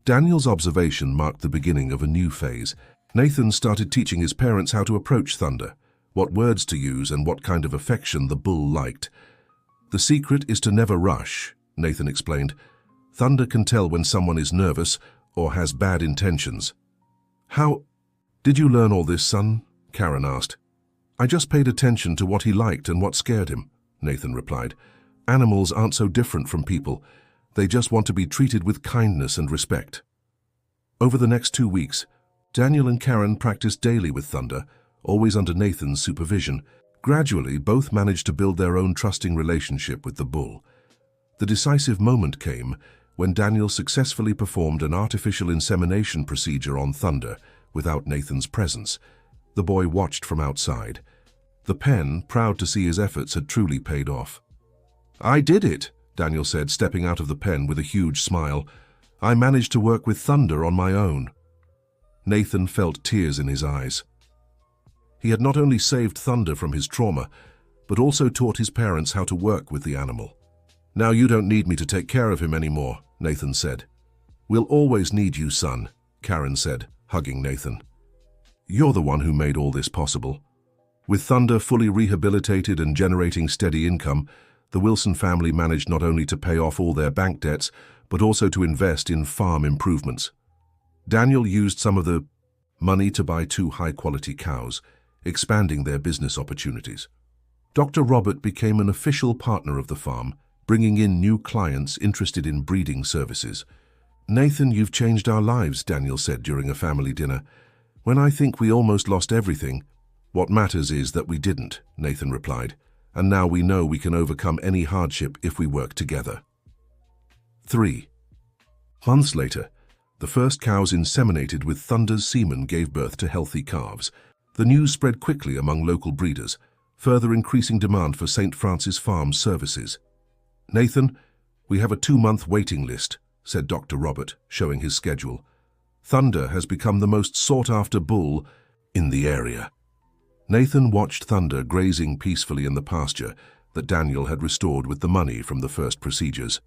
Daniel's observation marked the beginning of a new phase. Nathan started teaching his parents how to approach Thunder, what words to use and what kind of affection the bull liked. "The secret is to never rush," Nathan explained. "Thunder can tell when someone is nervous or has bad intentions." "How did you learn all this, son?" Karen asked. "I just paid attention to what he liked and what scared him," Nathan replied. "Animals aren't so different from people. They just want to be treated with kindness and respect." Over the next 2 weeks, Daniel and Karen practiced daily with Thunder, always under Nathan's supervision. Gradually, both managed to build their own trusting relationship with the bull. The decisive moment came when Daniel successfully performed an artificial insemination procedure on Thunder without Nathan's presence. The boy watched from outside. The pen, proud to see his efforts, had truly paid off. "I did it," Daniel said, stepping out of the pen with a huge smile. "I managed to work with Thunder on my own." Nathan felt tears in his eyes. He had not only saved Thunder from his trauma, but also taught his parents how to work with the animal. "Now you don't need me to take care of him anymore," Nathan said. "We'll always need you, son," Karen said, hugging Nathan. "You're the one who made all this possible." With Thunder fully rehabilitated and generating steady income, the Wilson family managed not only to pay off all their bank debts, but also to invest in farm improvements. Daniel used some of the money to buy 2 high-quality cows. expanding their business opportunities. Dr. Robert became an official partner of the farm, bringing in new clients interested in breeding services. "Nathan, you've changed our lives," Daniel said during a family dinner. "When I think we almost lost everything." "What matters is that we didn't," Nathan replied, "and now we know we can overcome any hardship if we work together." 3. Months later, the first cows inseminated with Thunder's semen gave birth to healthy calves. The news spread quickly among local breeders, further increasing demand for St. Francis Farms services. "Nathan, we have a 2-month waiting list," said Dr. Robert, showing his schedule. "Thunder has become the most sought-after bull in the area." Nathan watched Thunder grazing peacefully in the pasture that Daniel had restored with the money from the first procedures.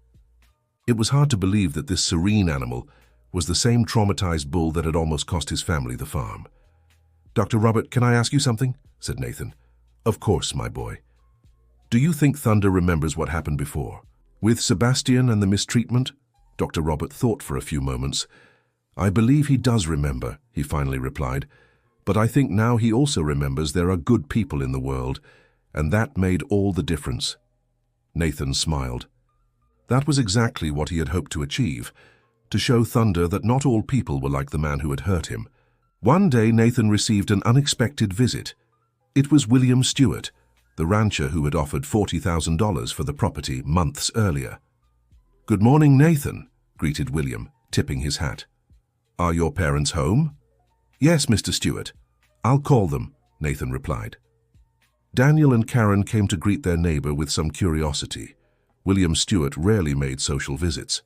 It was hard to believe that this serene animal was the same traumatized bull that had almost cost his family the farm. "Dr. Robert, can I ask you something?" said Nathan. "Of course, my boy." "Do you think Thunder remembers what happened before? With Sebastian and the mistreatment?" Dr. Robert thought for a few moments. "I believe he does remember," he finally replied. "But I think now he also remembers there are good people in the world, and that made all the difference." Nathan smiled. That was exactly what he had hoped to achieve, to show Thunder that not all people were like the man who had hurt him. One day Nathan received an unexpected visit. It was William Stewart, the rancher who had offered $40,000 for the property months earlier. "Good morning, Nathan," greeted William, tipping his hat. "Are your parents home?" "Yes, Mr. Stewart. I'll call them," Nathan replied. Daniel and Karen came to greet their neighbor with some curiosity. William Stewart rarely made social visits.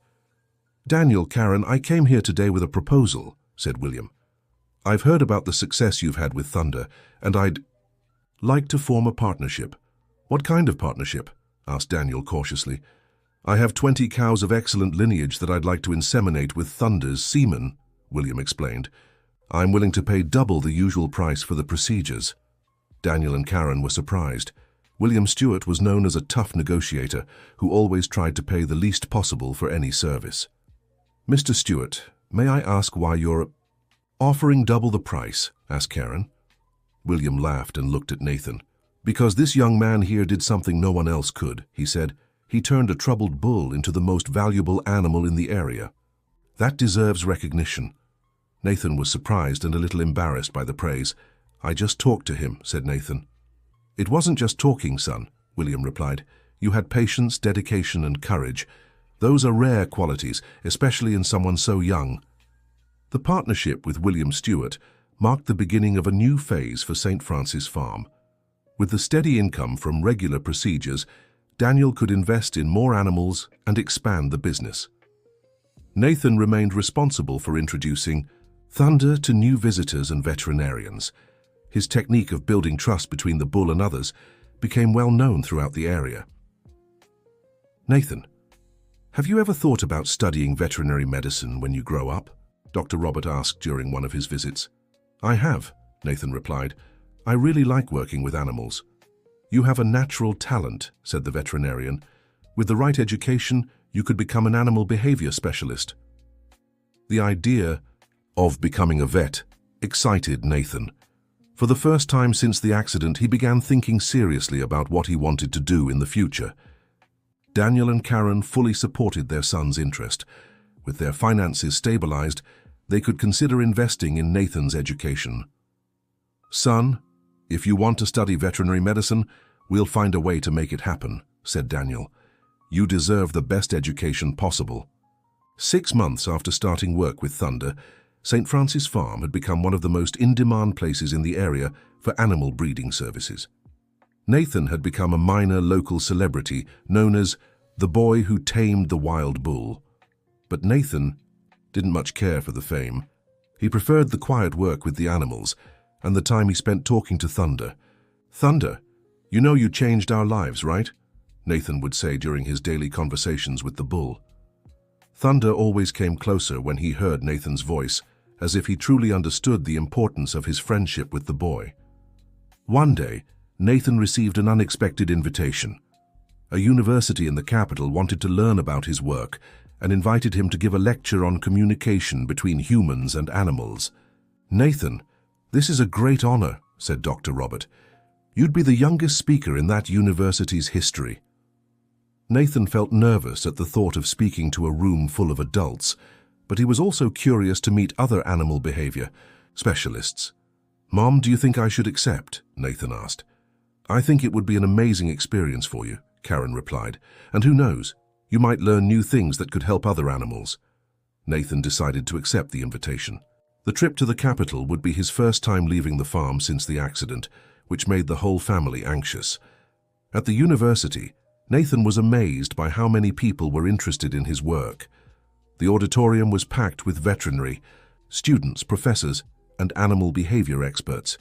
"Daniel, Karen, I came here today with a proposal," said William. "I've heard about the success you've had with Thunder, and I'd like to form a partnership." "What kind of partnership?" asked Daniel cautiously. "I have 20 cows of excellent lineage that I'd like to inseminate with Thunder's semen," William explained. "I'm willing to pay double the usual price for the procedures." Daniel and Karen were surprised. William Stewart was known as a tough negotiator who always tried to pay the least possible for any service. "Mr. Stewart, may I ask why you're offering double the price?" asked Karen. William laughed and looked at Nathan. "Because this young man here did something no one else could," he said. "He turned a troubled bull into the most valuable animal in the area. That deserves recognition." Nathan was surprised and a little embarrassed by the praise. "I just talked to him," said Nathan. "It wasn't just talking, son," William replied. "You had patience, dedication, and courage. Those are rare qualities, especially in someone so young." The partnership with William Stewart marked the beginning of a new phase for St. Francis Farm. With the steady income from regular procedures, Daniel could invest in more animals and expand the business. Nathan remained responsible for introducing Thunder to new visitors and veterinarians. His technique of building trust between the bull and others became well known throughout the area. "Nathan, have you ever thought about studying veterinary medicine when you grow up?" Dr. Robert asked during one of his visits. "I have," Nathan replied. "I really like working with animals." "You have a natural talent," said the veterinarian. "With the right education, you could become an animal behavior specialist." The idea of becoming a vet excited Nathan. For the first time since the accident, he began thinking seriously about what he wanted to do in the future. Daniel and Karen fully supported their son's interest. With their finances stabilized, they could consider investing in Nathan's education. "Son, if you want to study veterinary medicine, we'll find a way to make it happen," said Daniel. "You deserve the best education possible." 6 months after starting work with Thunder, St. Francis Farm had become one of the most in-demand places in the area for animal breeding services. Nathan had become a minor local celebrity known as the boy who tamed the wild bull. But Nathan didn't much care for the fame. He preferred the quiet work with the animals and the time he spent talking to Thunder. "Thunder, you know you changed our lives, right?" Nathan would say during his daily conversations with the bull. Thunder always came closer when he heard Nathan's voice, as if he truly understood the importance of his friendship with the boy. One day, Nathan received an unexpected invitation. A university in the capital wanted to learn about his work and invited him to give a lecture on communication between humans and animals. "Nathan, this is a great honor," said Dr. Robert. "You'd be the youngest speaker in that university's history." Nathan felt nervous at the thought of speaking to a room full of adults, but he was also curious to meet other animal behavior specialists. "Mom, do you think I should accept?" Nathan asked. "I think it would be an amazing experience for you," Karen replied. "And who knows, you might learn new things that could help other animals." Nathan decided to accept the invitation. The trip to the capital would be his first time leaving the farm since the accident, which made the whole family anxious. At the university, Nathan was amazed by how many people were interested in his work. The auditorium was packed with veterinary, students, professors, and animal behavior experts.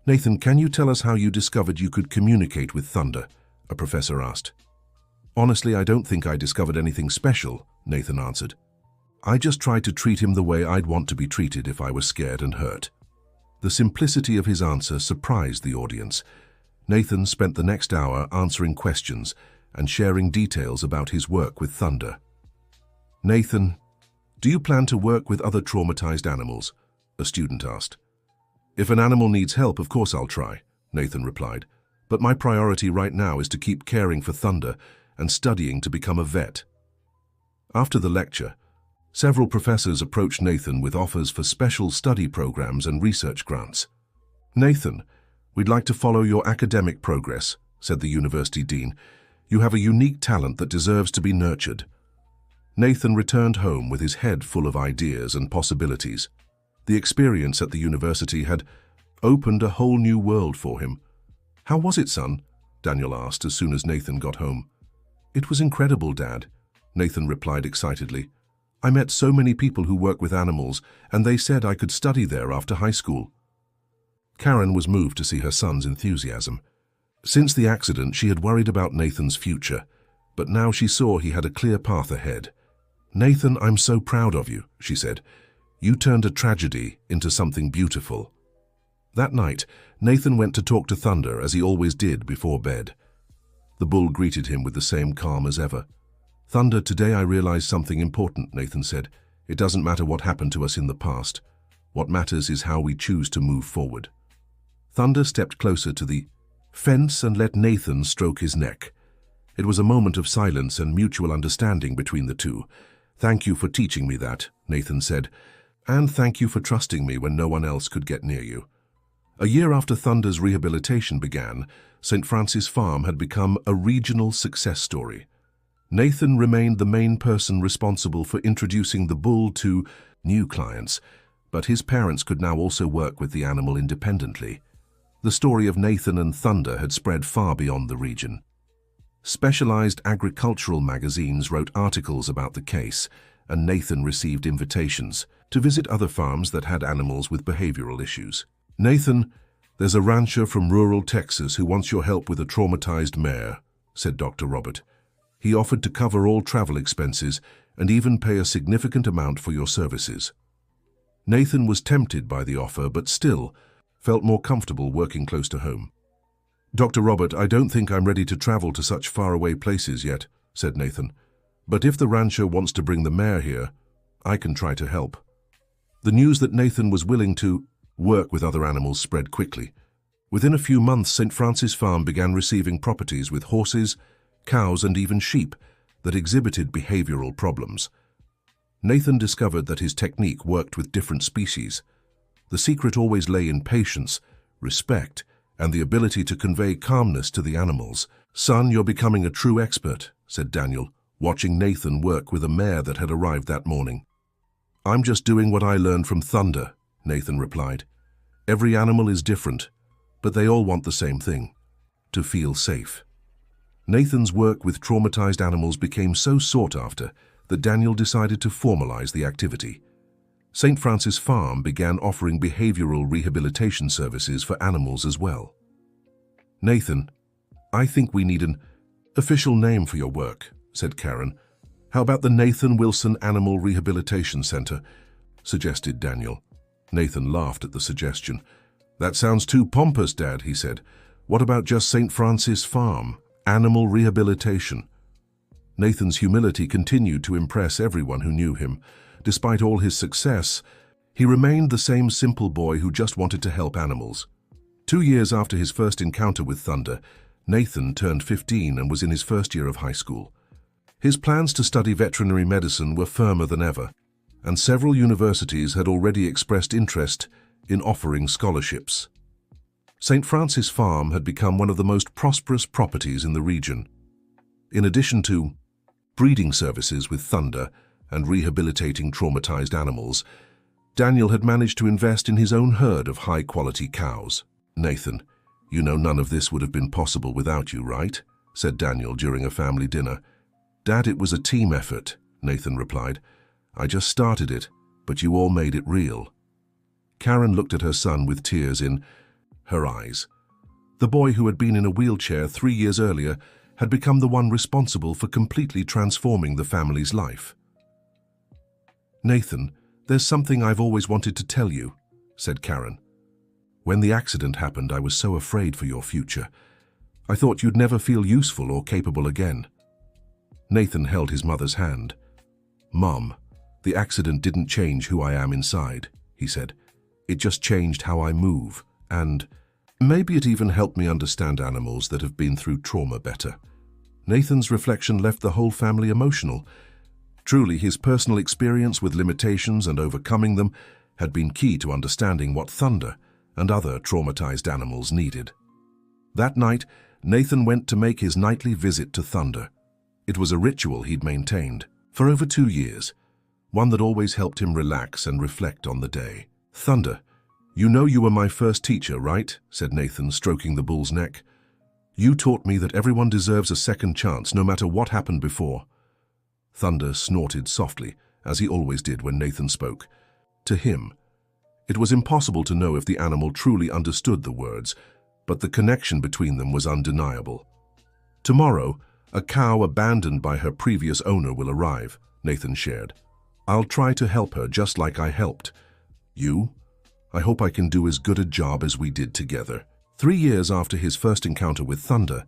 "Nathan, can you tell us how you discovered you could communicate with Thunder?" a professor asked. "Honestly, I don't think I discovered anything special," Nathan answered. "I just tried to treat him the way I'd want to be treated if I was scared and hurt." The simplicity of his answer surprised the audience. Nathan spent the next hour answering questions and sharing details about his work with Thunder. "Nathan, do you plan to work with other traumatized animals?" a student asked. "If an animal needs help, of course I'll try," Nathan replied. "But my priority right now is to keep caring for Thunder and studying to become a vet." After the lecture, several professors approached Nathan with offers for special study programs and research grants. "Nathan, we'd like to follow your academic progress," said the university dean. "You have a unique talent that deserves to be nurtured." Nathan returned home with his head full of ideas and possibilities. The experience at the university had opened a whole new world for him. "How was it, son?" Daniel asked as soon as Nathan got home. "It was incredible, Dad," Nathan replied excitedly. "I met so many people who work with animals, and they said I could study there after high school." Karen was moved to see her son's enthusiasm. Since the accident, she had worried about Nathan's future, but now she saw he had a clear path ahead. "Nathan, I'm so proud of you," she said. "You turned a tragedy into something beautiful." That night, Nathan went to talk to Thunder as he always did before bed. The bull greeted him with the same calm as ever. "Thunder, today I realized something important," Nathan said. "It doesn't matter what happened to us in the past. What matters is how we choose to move forward." Thunder stepped closer to the fence and let Nathan stroke his neck. It was a moment of silence and mutual understanding between the two. "Thank you for teaching me that," Nathan said. "And thank you for trusting me when no one else could get near you." A year after Thunder's rehabilitation began, St. Francis Farm had become a regional success story. Nathan remained the main person responsible for introducing the bull to new clients, but his parents could now also work with the animal independently. The story of Nathan and Thunder had spread far beyond the region. Specialized agricultural magazines wrote articles about the case, and Nathan received invitations to visit other farms that had animals with behavioral issues. "Nathan, there's a rancher from rural Texas who wants your help with a traumatized mare," said Dr. Robert. "He offered to cover all travel expenses and even pay a significant amount for your services." Nathan was tempted by the offer, but still felt more comfortable working close to home. "Dr. Robert, I don't think I'm ready to travel to such faraway places yet," said Nathan. "But if the rancher wants to bring the mare here, I can try to help." The news that Nathan was willing to work with other animals spread quickly. Within a few months, St. Francis Farm began receiving properties with horses, cows, and even sheep that exhibited behavioral problems. Nathan discovered that his technique worked with different species. The secret always lay in patience, respect, and the ability to convey calmness to the animals. "Son, you're becoming a true expert," said Daniel, watching Nathan work with a mare that had arrived that morning. "I'm just doing what I learned from Thunder," Nathan replied. "Every animal is different, but they all want the same thing: to feel safe." Nathan's work with traumatized animals became so sought after that Daniel decided to formalize the activity. St. Francis Farm began offering behavioral rehabilitation services for animals as well. "Nathan, I think we need an official name for your work," said Karen. "How about the Nathan Wilson Animal Rehabilitation Center?" suggested Daniel. Nathan laughed at the suggestion. "That sounds too pompous, Dad," he said. "What about just St. Francis Farm, Animal Rehabilitation?" Nathan's humility continued to impress everyone who knew him. Despite all his success, he remained the same simple boy who just wanted to help animals. 2 years after his first encounter with Thunder, Nathan turned 15 and was in his first year of high school. His plans to study veterinary medicine were firmer than ever, and several universities had already expressed interest in offering scholarships. St. Francis Farm had become one of the most prosperous properties in the region. In addition to breeding services with Thunder and rehabilitating traumatized animals, Daniel had managed to invest in his own herd of high-quality cows. "Nathan, you know none of this would have been possible without you, right?" said Daniel during a family dinner. "Dad, it was a team effort," Nathan replied. "I just started it, but you all made it real." Karen looked at her son with tears in her eyes. The boy who had been in a wheelchair 3 years earlier had become the one responsible for completely transforming the family's life. "Nathan, there's something I've always wanted to tell you," said Karen. "When the accident happened, I was so afraid for your future. I thought you'd never feel useful or capable again." Nathan held his mother's hand. "Mom, the accident didn't change who I am inside," he said. "It just changed how I move, and maybe it even helped me understand animals that have been through trauma better." Nathan's reflection left the whole family emotional. Truly, his personal experience with limitations and overcoming them had been key to understanding what Thunder and other traumatized animals needed. That night, Nathan went to make his nightly visit to Thunder. It was a ritual he'd maintained for over 2 years, one that always helped him relax and reflect on the day. "Thunder, you know you were my first teacher, right?" said Nathan, stroking the bull's neck. "You taught me that everyone deserves a second chance, no matter what happened before." Thunder snorted softly, as he always did when Nathan spoke. To him, it was impossible to know if the animal truly understood the words, but the connection between them was undeniable. "Tomorrow, a cow abandoned by her previous owner will arrive," Nathan shared. "I'll try to help her just like I helped you. I hope I can do as good a job as we did together." 3 years after his first encounter with Thunder,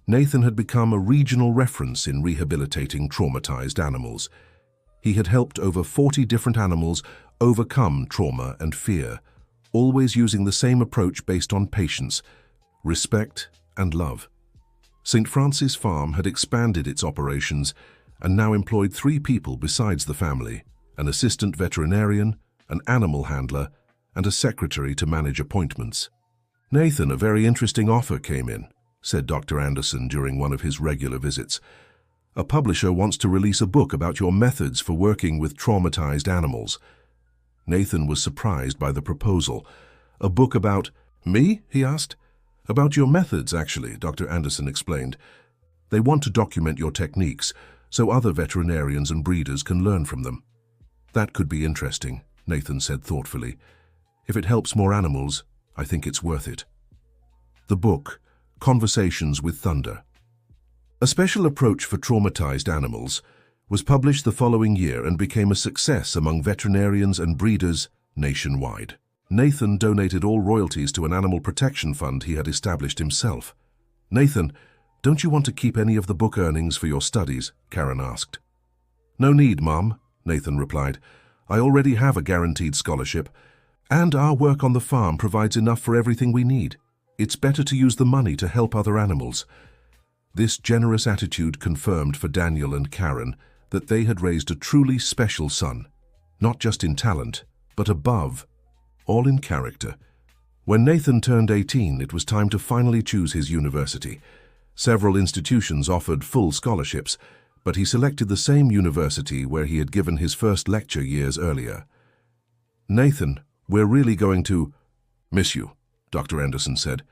Nathan had become a regional reference in rehabilitating traumatized animals. He had helped over 40 different animals overcome trauma and fear, always using the same approach based on patience, respect, and love. St. Francis Farm had expanded its operations and now employed 3 people besides the family: an assistant veterinarian, an animal handler, and a secretary to manage appointments. "Nathan, a very interesting offer came in," said Dr. Anderson during one of his regular visits. "A publisher wants to release a book about your methods for working with traumatized animals." Nathan was surprised by the proposal. "A book about me?" he asked. "About your methods, actually," Dr. Anderson explained. "They want to document your techniques so other veterinarians and breeders can learn from them." "That could be interesting," Nathan said thoughtfully. "If it helps more animals, I think it's worth it." The book, Conversations with Thunder, A Special Approach for Traumatized Animals, was published the following year and became a success among veterinarians and breeders nationwide. Nathan donated all royalties to an animal protection fund he had established himself. "Nathan, don't you want to keep any of the book earnings for your studies?" Karen asked. "No need, Mom," Nathan replied. "I already have a guaranteed scholarship, and our work on the farm provides enough for everything we need. It's better to use the money to help other animals." This generous attitude confirmed for Daniel and Karen that they had raised a truly special son, not just in talent, but above all in character. When Nathan turned 18, it was time to finally choose his university. Several institutions offered full scholarships, but he selected the same university where he had given his first lecture years earlier. "Nathan, we're really going to miss you," Dr. Anderson said.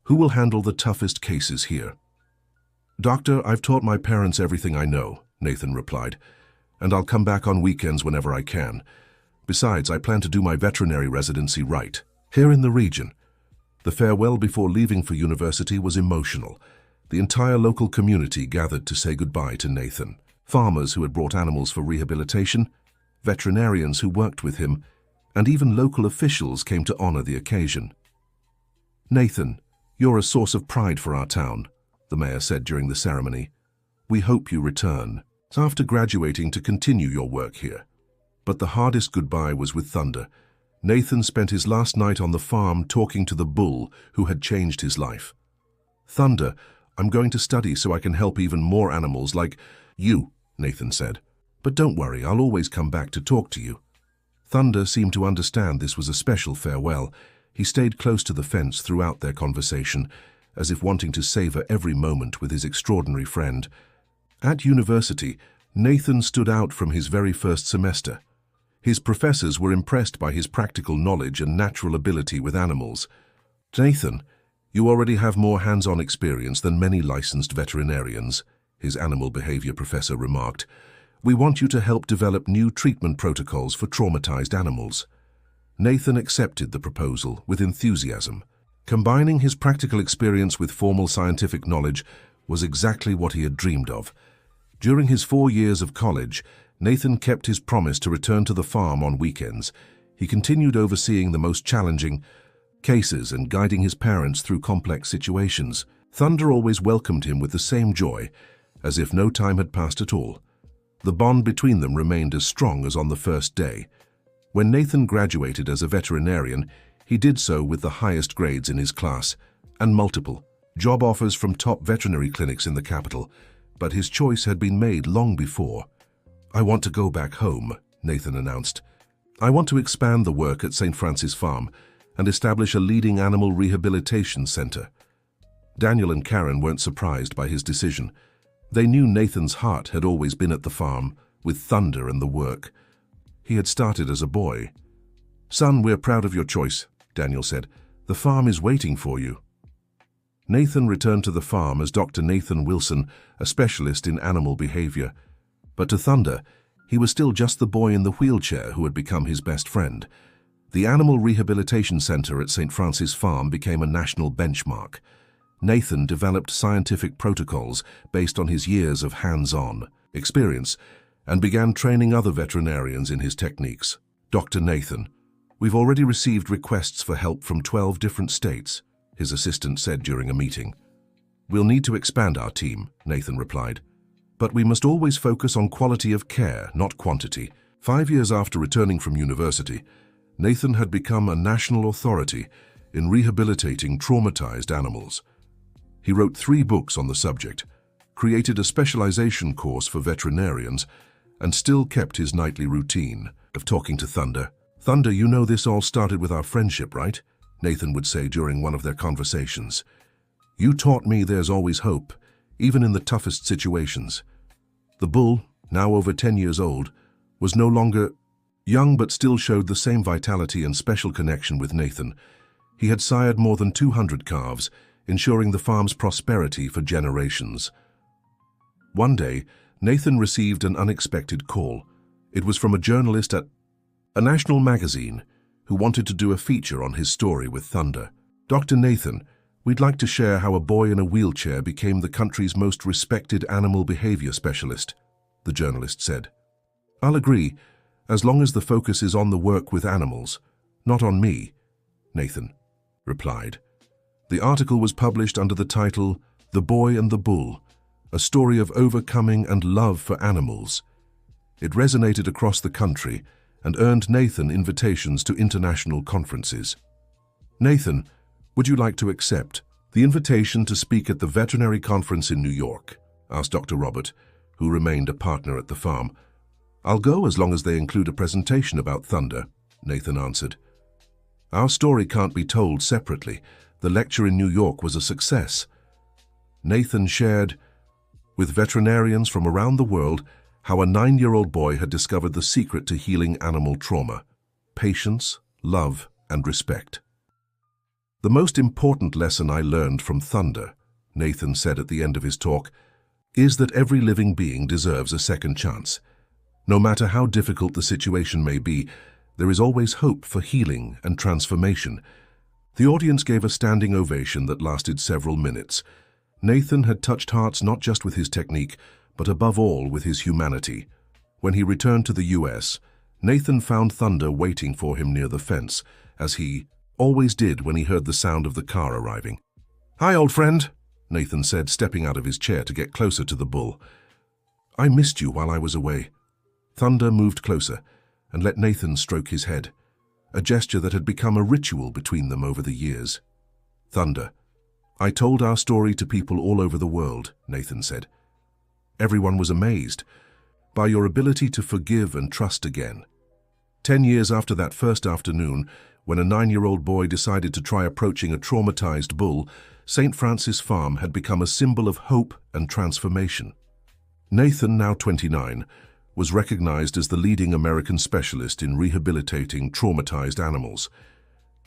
"Who will handle the toughest cases here?" "Doctor, I've taught my parents everything I know," Nathan replied, "and I'll come back on weekends whenever I can. Besides, I plan to do my veterinary residency right here in the region." The farewell before leaving for university was emotional. The entire local community gathered to say goodbye to Nathan. Farmers who had brought animals for rehabilitation, veterinarians who worked with him, and even local officials came to honor the occasion. "Nathan, you're a source of pride for our town," the mayor said during the ceremony. "We hope you return after graduating to continue your work here." But the hardest goodbye was with Thunder. Nathan spent his last night on the farm talking to the bull who had changed his life. "Thunder, I'm going to study so I can help even more animals like you," Nathan said. "But don't worry, I'll always come back to talk to you." Thunder seemed to understand this was a special farewell. He stayed close to the fence throughout their conversation, as if wanting to savor every moment with his extraordinary friend. At university, Nathan stood out from his very first semester. His professors were impressed by his practical knowledge and natural ability with animals. "Nathan, you already have more hands-on experience than many licensed veterinarians," his animal behavior professor remarked. "We want you to help develop new treatment protocols for traumatized animals." Nathan accepted the proposal with enthusiasm. Combining his practical experience with formal scientific knowledge was exactly what he had dreamed of. During his 4 years of college, Nathan kept his promise to return to the farm on weekends. He continued overseeing the most challenging cases and guiding his parents through complex situations. Thunder always welcomed him with the same joy, as if no time had passed at all. The bond between them remained as strong as on the first day. When Nathan graduated as a veterinarian, he did so with the highest grades in his class, and multiple job offers from top veterinary clinics in the capital, but his choice had been made long before. "I want to go back home," Nathan announced. "I want to expand the work at St. Francis Farm and establish a leading animal rehabilitation center." Daniel and Karen weren't surprised by his decision. They knew Nathan's heart had always been at the farm, with Thunder and the work. He had started as a boy. "Son, we're proud of your choice," Daniel said. "The farm is waiting for you." Nathan returned to the farm as Dr. Nathan Wilson, a specialist in animal behavior. But to Thunder, he was still just the boy in the wheelchair who had become his best friend. The Animal Rehabilitation Center at St. Francis Farm became a national benchmark. Nathan developed scientific protocols based on his years of hands-on experience and began training other veterinarians in his techniques. "Dr. Nathan, we've already received requests for help from 12 different states," his assistant said during a meeting. "We'll need to expand our team," Nathan replied. "But we must always focus on quality of care, not quantity." 5 years after returning from university, Nathan had become a national authority in rehabilitating traumatized animals. He wrote 3 books on the subject, created a specialization course for veterinarians, and still kept his nightly routine of talking to Thunder. "Thunder, you know this all started with our friendship, right?" Nathan would say during one of their conversations. "You taught me there's always hope, even in the toughest situations." The bull, now over 10 years old, was no longer young but still showed the same vitality and special connection with Nathan. He had sired more than 200 calves, ensuring the farm's prosperity for generations. One day, Nathan received an unexpected call. It was from a journalist at a national magazine who wanted to do a feature on his story with Thunder. "Dr. Nathan, we'd like to share how a boy in a wheelchair became the country's most respected animal behavior specialist," the journalist said. "I'll agree, as long as the focus is on the work with animals, not on me," Nathan replied. The article was published under the title "The Boy and the Bull, a story of overcoming and love for animals." It resonated across the country and earned Nathan invitations to international conferences. "Nathan, would you like to accept the invitation to speak at the veterinary conference in New York?" asked Dr. Robert, who remained a partner at the farm. "I'll go as long as they include a presentation about Thunder," Nathan answered. "Our story can't be told separately. The lecture in New York was a success." Nathan shared with veterinarians from around the world how a 9-year-old boy had discovered the secret to healing animal trauma: patience, love, and respect. "The most important lesson I learned from Thunder," Nathan said at the end of his talk, "is that every living being deserves a second chance. No matter how difficult the situation may be, there is always hope for healing and transformation." The audience gave a standing ovation that lasted several minutes. Nathan had touched hearts not just with his technique, but above all with his humanity. When he returned to the US, Nathan found Thunder waiting for him near the fence, as he always did when he heard the sound of the car arriving. "Hi, old friend," Nathan said, stepping out of his chair to get closer to the bull. "I missed you while I was away." Thunder moved closer and let Nathan stroke his head. a gesture that had become a ritual between them over the years. Thunder. I told our story to people all over the world, Nathan said. Everyone was amazed by your ability to forgive and trust again. 10 years after that first afternoon, when a 9-year-old boy decided to try approaching a traumatized bull, St. Francis Farm had become a symbol of hope and transformation. Nathan, now 29, was recognized as the leading American specialist in rehabilitating traumatized animals.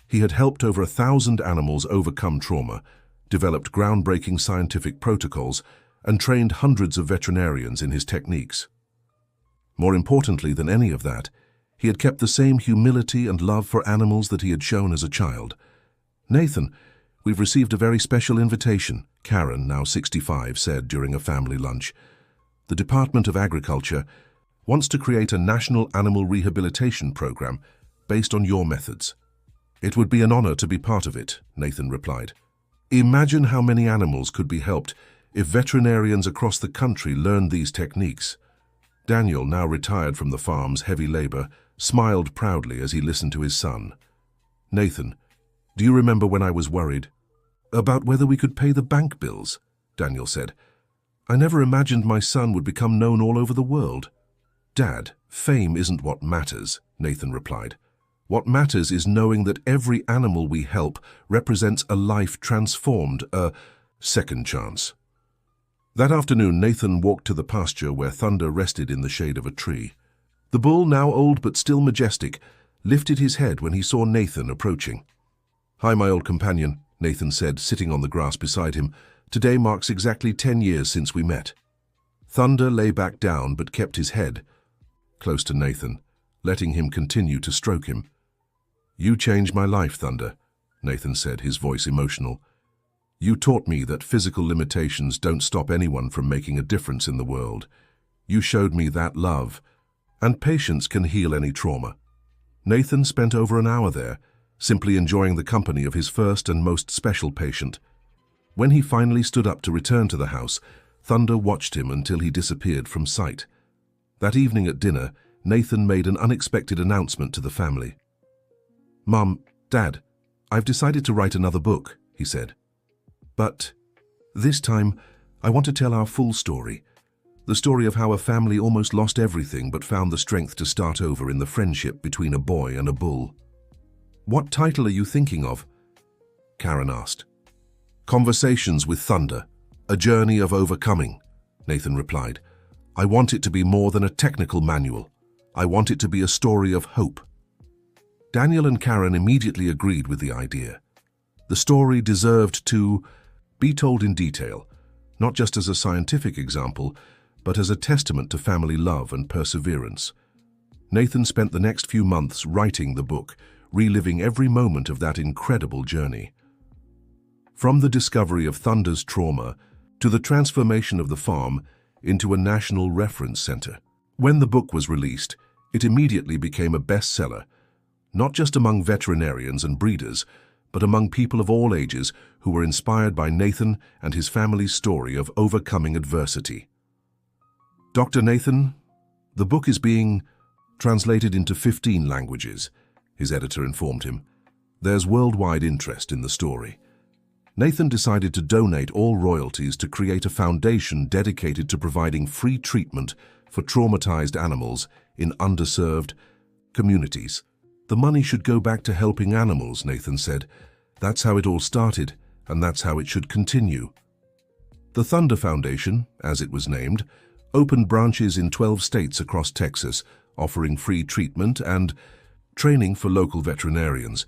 He had helped over 1,000 animals overcome trauma, developed groundbreaking scientific protocols, and trained hundreds of veterinarians in his techniques. More importantly than any of that, he had kept the same humility and love for animals that he had shown as a child. Nathan, we've received a very special invitation, Karen, now 65, said during a family lunch. The Department of Agriculture wants to create a national animal rehabilitation program based on your methods. It would be an honor to be part of it, Nathan replied. Imagine how many animals could be helped if veterinarians across the country learned these techniques. Daniel, now retired from the farm's heavy labor, smiled proudly as he listened to his son. Nathan, do you remember when I was worried? About whether we could pay the bank bills, Daniel said. I never imagined my son would become known all over the world. Dad, fame isn't what matters, Nathan replied. What matters is knowing that every animal we help represents a life transformed, a second chance. That afternoon, Nathan walked to the pasture where Thunder rested in the shade of a tree. The bull, now old but still majestic, lifted his head when he saw Nathan approaching. Hi, my old companion, Nathan said, sitting on the grass beside him. Today marks exactly 10 years since we met. Thunder lay back down but kept his head close to Nathan, letting him continue to stroke him. You changed my life, Thunder, Nathan said, his voice emotional. You taught me that physical limitations don't stop anyone from making a difference in the world. You showed me that love and patience can heal any trauma. Nathan spent over an hour there, simply enjoying the company of his first and most special patient. When he finally stood up to return to the house, Thunder watched him until he disappeared from sight. That evening at dinner, Nathan made an unexpected announcement to the family. Mom, Dad, I've decided to write another book, he said. But this time, I want to tell our full story. The story of how a family almost lost everything but found the strength to start over in the friendship between a boy and a bull. What title are you thinking of? Karen asked. Conversations with Thunder, a journey of overcoming, Nathan replied. I want it to be more than a technical manual. I want it to be a story of hope. Daniel and Karen immediately agreed with the idea. The story deserved to be told in detail, not just as a scientific example, but as a testament to family love and perseverance. Nathan spent the next few months writing the book, reliving every moment of that incredible journey. From the discovery of Thunder's trauma to the transformation of the farm into a national reference center. When the book was released, it immediately became a bestseller, not just among veterinarians and breeders, but among people of all ages who were inspired by Nathan and his family's story of overcoming adversity. Dr. Nathan, the book is being translated into 15 languages, his editor informed him. There's worldwide interest in the story. Nathan decided to donate all royalties to create a foundation dedicated to providing free treatment for traumatized animals in underserved communities. The money should go back to helping animals, Nathan said. That's how it all started, and that's how it should continue. The Thunder Foundation, as it was named, opened branches in 12 states across Texas, offering free treatment and training for local veterinarians.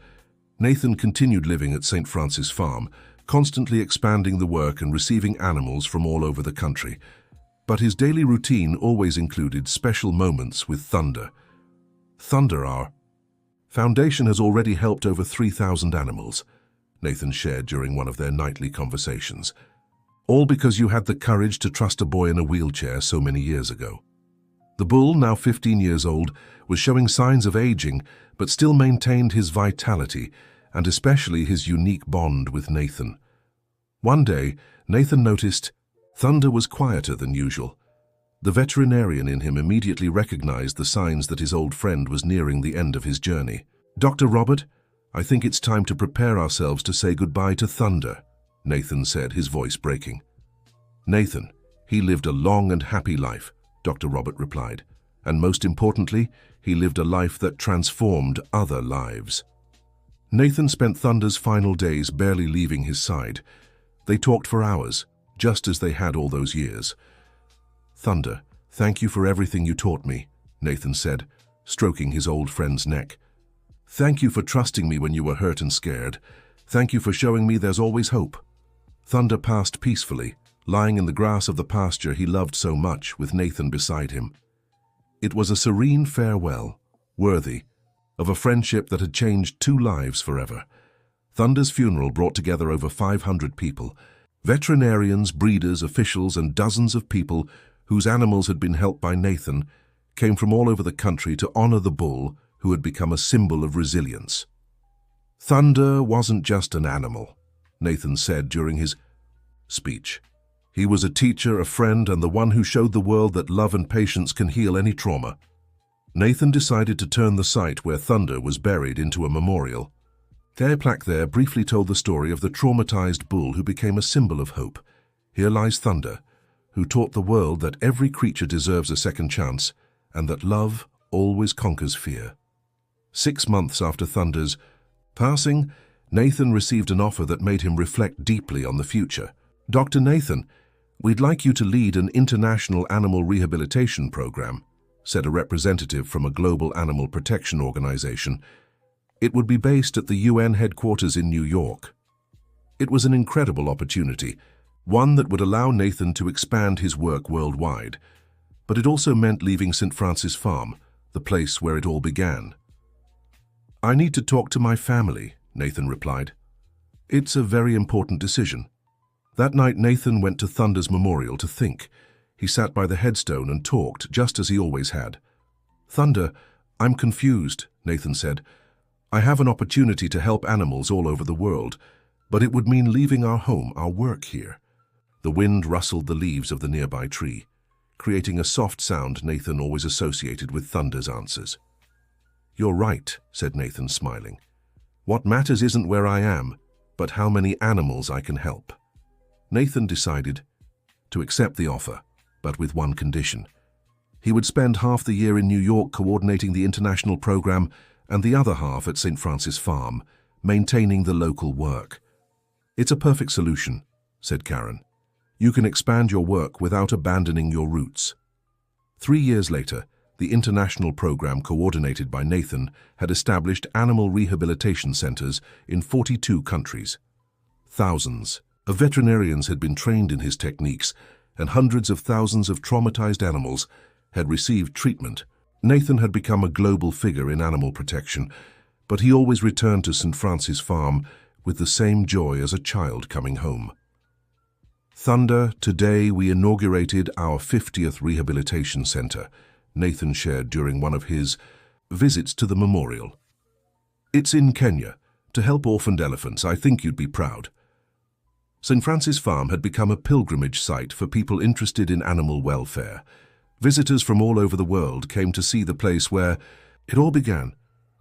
Nathan continued living at St. Francis Farm, constantly expanding the work and receiving animals from all over the country. But his daily routine always included special moments with Thunder. Thunder, our foundation has already helped over 3,000 animals, Nathan shared during one of their nightly conversations. All because you had the courage to trust a boy in a wheelchair so many years ago. The bull, now 15 years old, was showing signs of aging, but still maintained his vitality, and especially his unique bond with Nathan. One day, Nathan noticed Thunder was quieter than usual. The veterinarian in him immediately recognized the signs that his old friend was nearing the end of his journey. Dr. Robert, I think it's time to prepare ourselves to say goodbye to Thunder, Nathan said, his voice breaking. Nathan, he lived a long and happy life, Dr. Robert replied, and most importantly, he lived a life that transformed other lives. Nathan spent Thunder's final days barely leaving his side. They talked for hours, just as they had all those years. Thunder, thank you for everything you taught me, Nathan said, stroking his old friend's neck. Thank you for trusting me when you were hurt and scared. Thank you for showing me there's always hope. Thunder passed peacefully, lying in the grass of the pasture he loved so much with Nathan beside him. It was a serene farewell, worthy of a friendship that had changed two lives forever. Thunder's funeral brought together over 500 people, veterinarians, breeders, officials, and dozens of people whose animals had been helped by Nathan came from all over the country to honor the bull who had become a symbol of resilience. Thunder wasn't just an animal, Nathan said during his speech. He was a teacher, a friend, and the one who showed the world that love and patience can heal any trauma. Nathan decided to turn the site where Thunder was buried into a memorial. Their plaque there briefly told the story of the traumatized bull who became a symbol of hope. Here lies Thunder, who taught the world that every creature deserves a second chance and that love always conquers fear. 6 months after Thunder's passing, Nathan received an offer that made him reflect deeply on the future. Dr. Nathan, we'd like you to lead an international animal rehabilitation program, said a representative from a global animal protection organization. It would be based at the UN headquarters in New York. It was an incredible opportunity, one that would allow Nathan to expand his work worldwide. But it also meant leaving St. Francis Farm, the place where it all began. I need to talk to my family, Nathan replied. It's a very important decision. That night, Nathan went to Thunder's memorial to think. He sat by the headstone and talked, just as he always had. Thunder, I'm confused, Nathan said. I have an opportunity to help animals all over the world, but it would mean leaving our home, our work here. The wind rustled the leaves of the nearby tree, creating a soft sound Nathan always associated with Thunder's answers. You're right, said Nathan, smiling. What matters isn't where I am, but how many animals I can help. Nathan decided to accept the offer, but with one condition. He would spend half the year in New York coordinating the international program and the other half at St. Francis Farm, maintaining the local work. It's a perfect solution, said Karen. You can expand your work without abandoning your roots. 3 years later, the international program coordinated by Nathan had established animal rehabilitation centers in 42 countries. Thousands of veterinarians had been trained in his techniques, and hundreds of thousands of traumatized animals had received treatment. Nathan had become a global figure in animal protection, but he always returned to St. Francis Farm with the same joy as a child coming home. Thunder, today we inaugurated our 50th rehabilitation center, Nathan shared during one of his visits to the memorial. It's in Kenya, to help orphaned elephants. I think you'd be proud. St. Francis Farm had become a pilgrimage site for people interested in animal welfare. Visitors from all over the world came to see the place where it all began,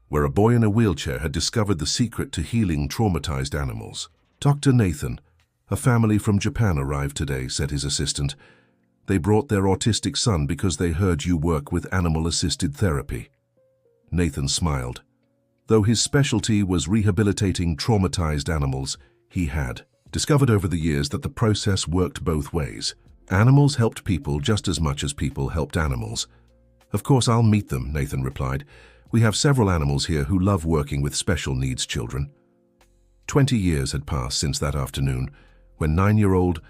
where a boy in a wheelchair had discovered the secret to healing traumatized animals. Dr. Nathan, a family from Japan, arrived today, said his assistant. They brought their autistic son because they heard you work with animal-assisted therapy. Nathan smiled. Though his specialty was rehabilitating traumatized animals, he had discovered over the years that the process worked both ways. Animals helped people just as much as people helped animals. Of course, I'll meet them, Nathan replied. We have several animals here who love working with special needs children. 20 years had passed since that afternoon, when 9-year-old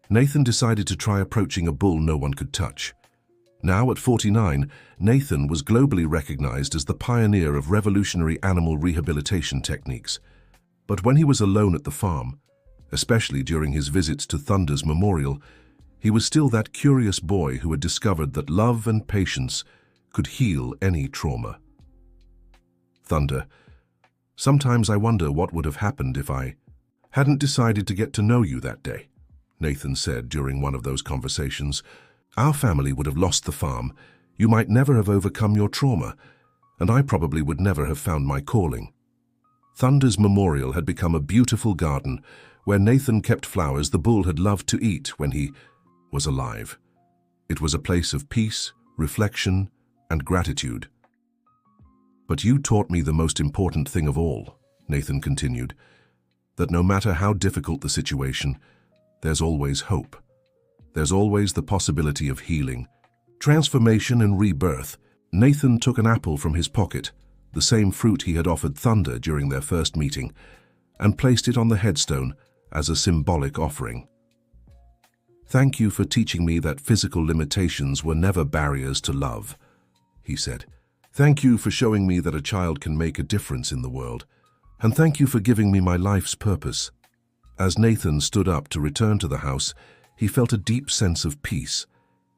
Nathan decided to try approaching a bull no one could touch. Now at 49, Nathan was globally recognized as the pioneer of revolutionary animal rehabilitation techniques. But when he was alone at the farm, especially during his visits to Thunder's memorial, he was still that curious boy who had discovered that love and patience could heal any trauma. Thunder, sometimes I wonder what would have happened if I hadn't decided to get to know you that day, Nathan said during one of those conversations. Our family would have lost the farm. You might never have overcome your trauma. and I probably would never have found my calling. Thunder's memorial had become a beautiful garden where Nathan kept flowers the bull had loved to eat when he was alive. It was a place of peace, reflection, and gratitude. "But you taught me the most important thing of all," Nathan continued, "that no matter how difficult the situation, there's always hope. There's always the possibility of healing, transformation, and rebirth." Nathan took an apple from his pocket, the same fruit he had offered Thunder during their first meeting, and placed it on the headstone as a symbolic offering. "Thank you for teaching me that physical limitations were never barriers to love," he said. "Thank you for showing me that a child can make a difference in the world. And thank you for giving me my life's purpose." As Nathan stood up to return to the house, he felt a deep sense of peace.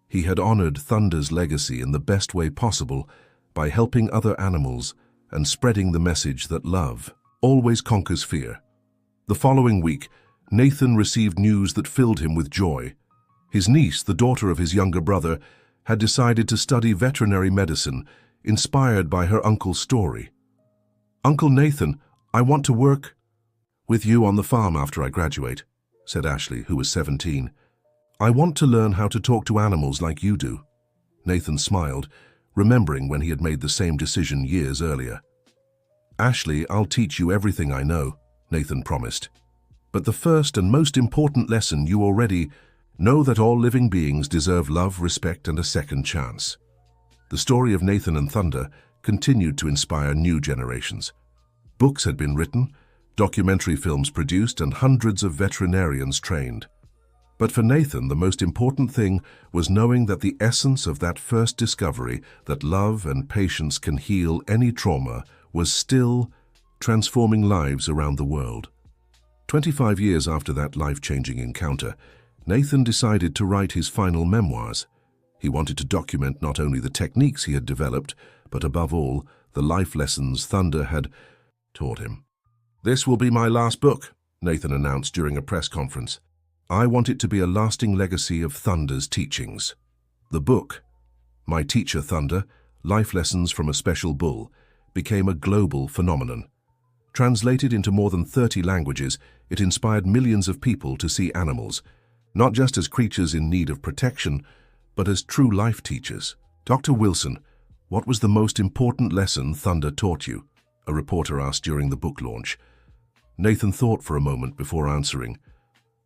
He had honored Thunder's legacy in the best way possible by helping other animals and spreading the message that love always conquers fear. The following week, Nathan received news that filled him with joy. His niece, the daughter of his younger brother, had decided to study veterinary medicine, inspired by her uncle's story. "Uncle Nathan, I want to work with you on the farm after I graduate," said Ashley, who was 17. "I want to learn how to talk to animals like you do." Nathan smiled, remembering when he had made the same decision years earlier. "Ashley, I'll teach you everything I know," Nathan promised. "But the first and most important lesson you already know, that all living beings deserve love, respect, and a second chance." The story of Nathan and Thunder continued to inspire new generations. Books had been written, documentary films produced, and hundreds of veterinarians trained. But for Nathan, the most important thing was knowing that the essence of that first discovery, that love and patience can heal any trauma, was still transforming lives around the world. 25 years after that life-changing encounter, Nathan decided to write his final memoirs. He wanted to document not only the techniques he had developed, but above all, the life lessons Thunder had taught him. "This will be my last book," Nathan announced during a press conference. "I want it to be a lasting legacy of Thunder's teachings." The book, My Teacher Thunder, Life Lessons from a Special Bull, became a global phenomenon. Translated into more than 30 languages, it inspired millions of people to see animals, not just as creatures in need of protection, but as true life teachers. "Dr. Wilson, what was the most important lesson Thunder taught you?" a reporter asked during the book launch. Nathan thought for a moment before answering.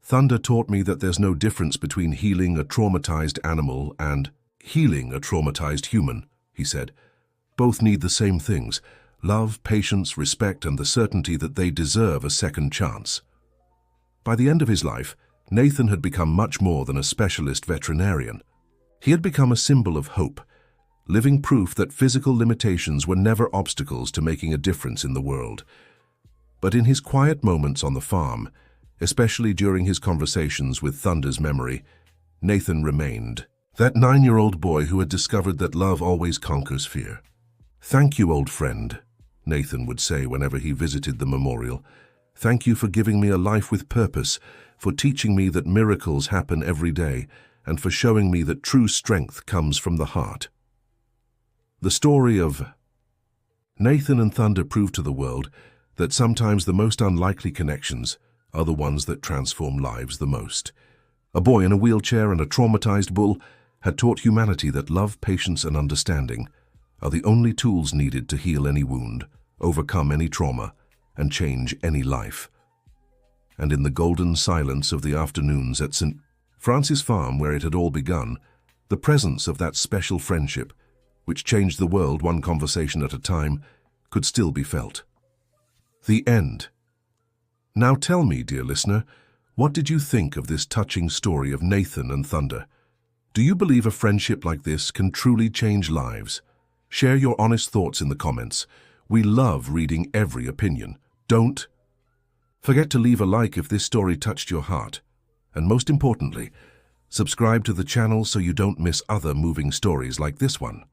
"Thunder taught me that there's no difference between healing a traumatized animal and healing a traumatized human," he said. "Both need the same things: love, patience, respect, and the certainty that they deserve a second chance." By the end of his life, Nathan had become much more than a specialist veterinarian. He had become a symbol of hope, living proof that physical limitations were never obstacles to making a difference in the world. But in his quiet moments on the farm, especially during his conversations with Thunder's memory, Nathan remained that 9-year-old boy who had discovered that love always conquers fear. "Thank you, old friend," Nathan would say whenever he visited the memorial. "Thank you for giving me a life with purpose, for teaching me that miracles happen every day, and for showing me that true strength comes from the heart." The story of Nathan and Thunder proved to the world that sometimes the most unlikely connections are the ones that transform lives the most. A boy in a wheelchair and a traumatized bull had taught humanity that love, patience, and understanding are the only tools needed to heal any wound, overcome any trauma, and change any life. And in the golden silence of the afternoons at St. Francis Farm, where it had all begun, the presence of that special friendship, which changed the world one conversation at a time, could still be felt. The end. Now tell me, dear listener, what did you think of this touching story of Nathan and Thunder? Do you believe a friendship like this can truly change lives? Share your honest thoughts in the comments. We love reading every opinion. Don't forget to leave a like if this story touched your heart. And most importantly, subscribe to the channel so you don't miss other moving stories like this one.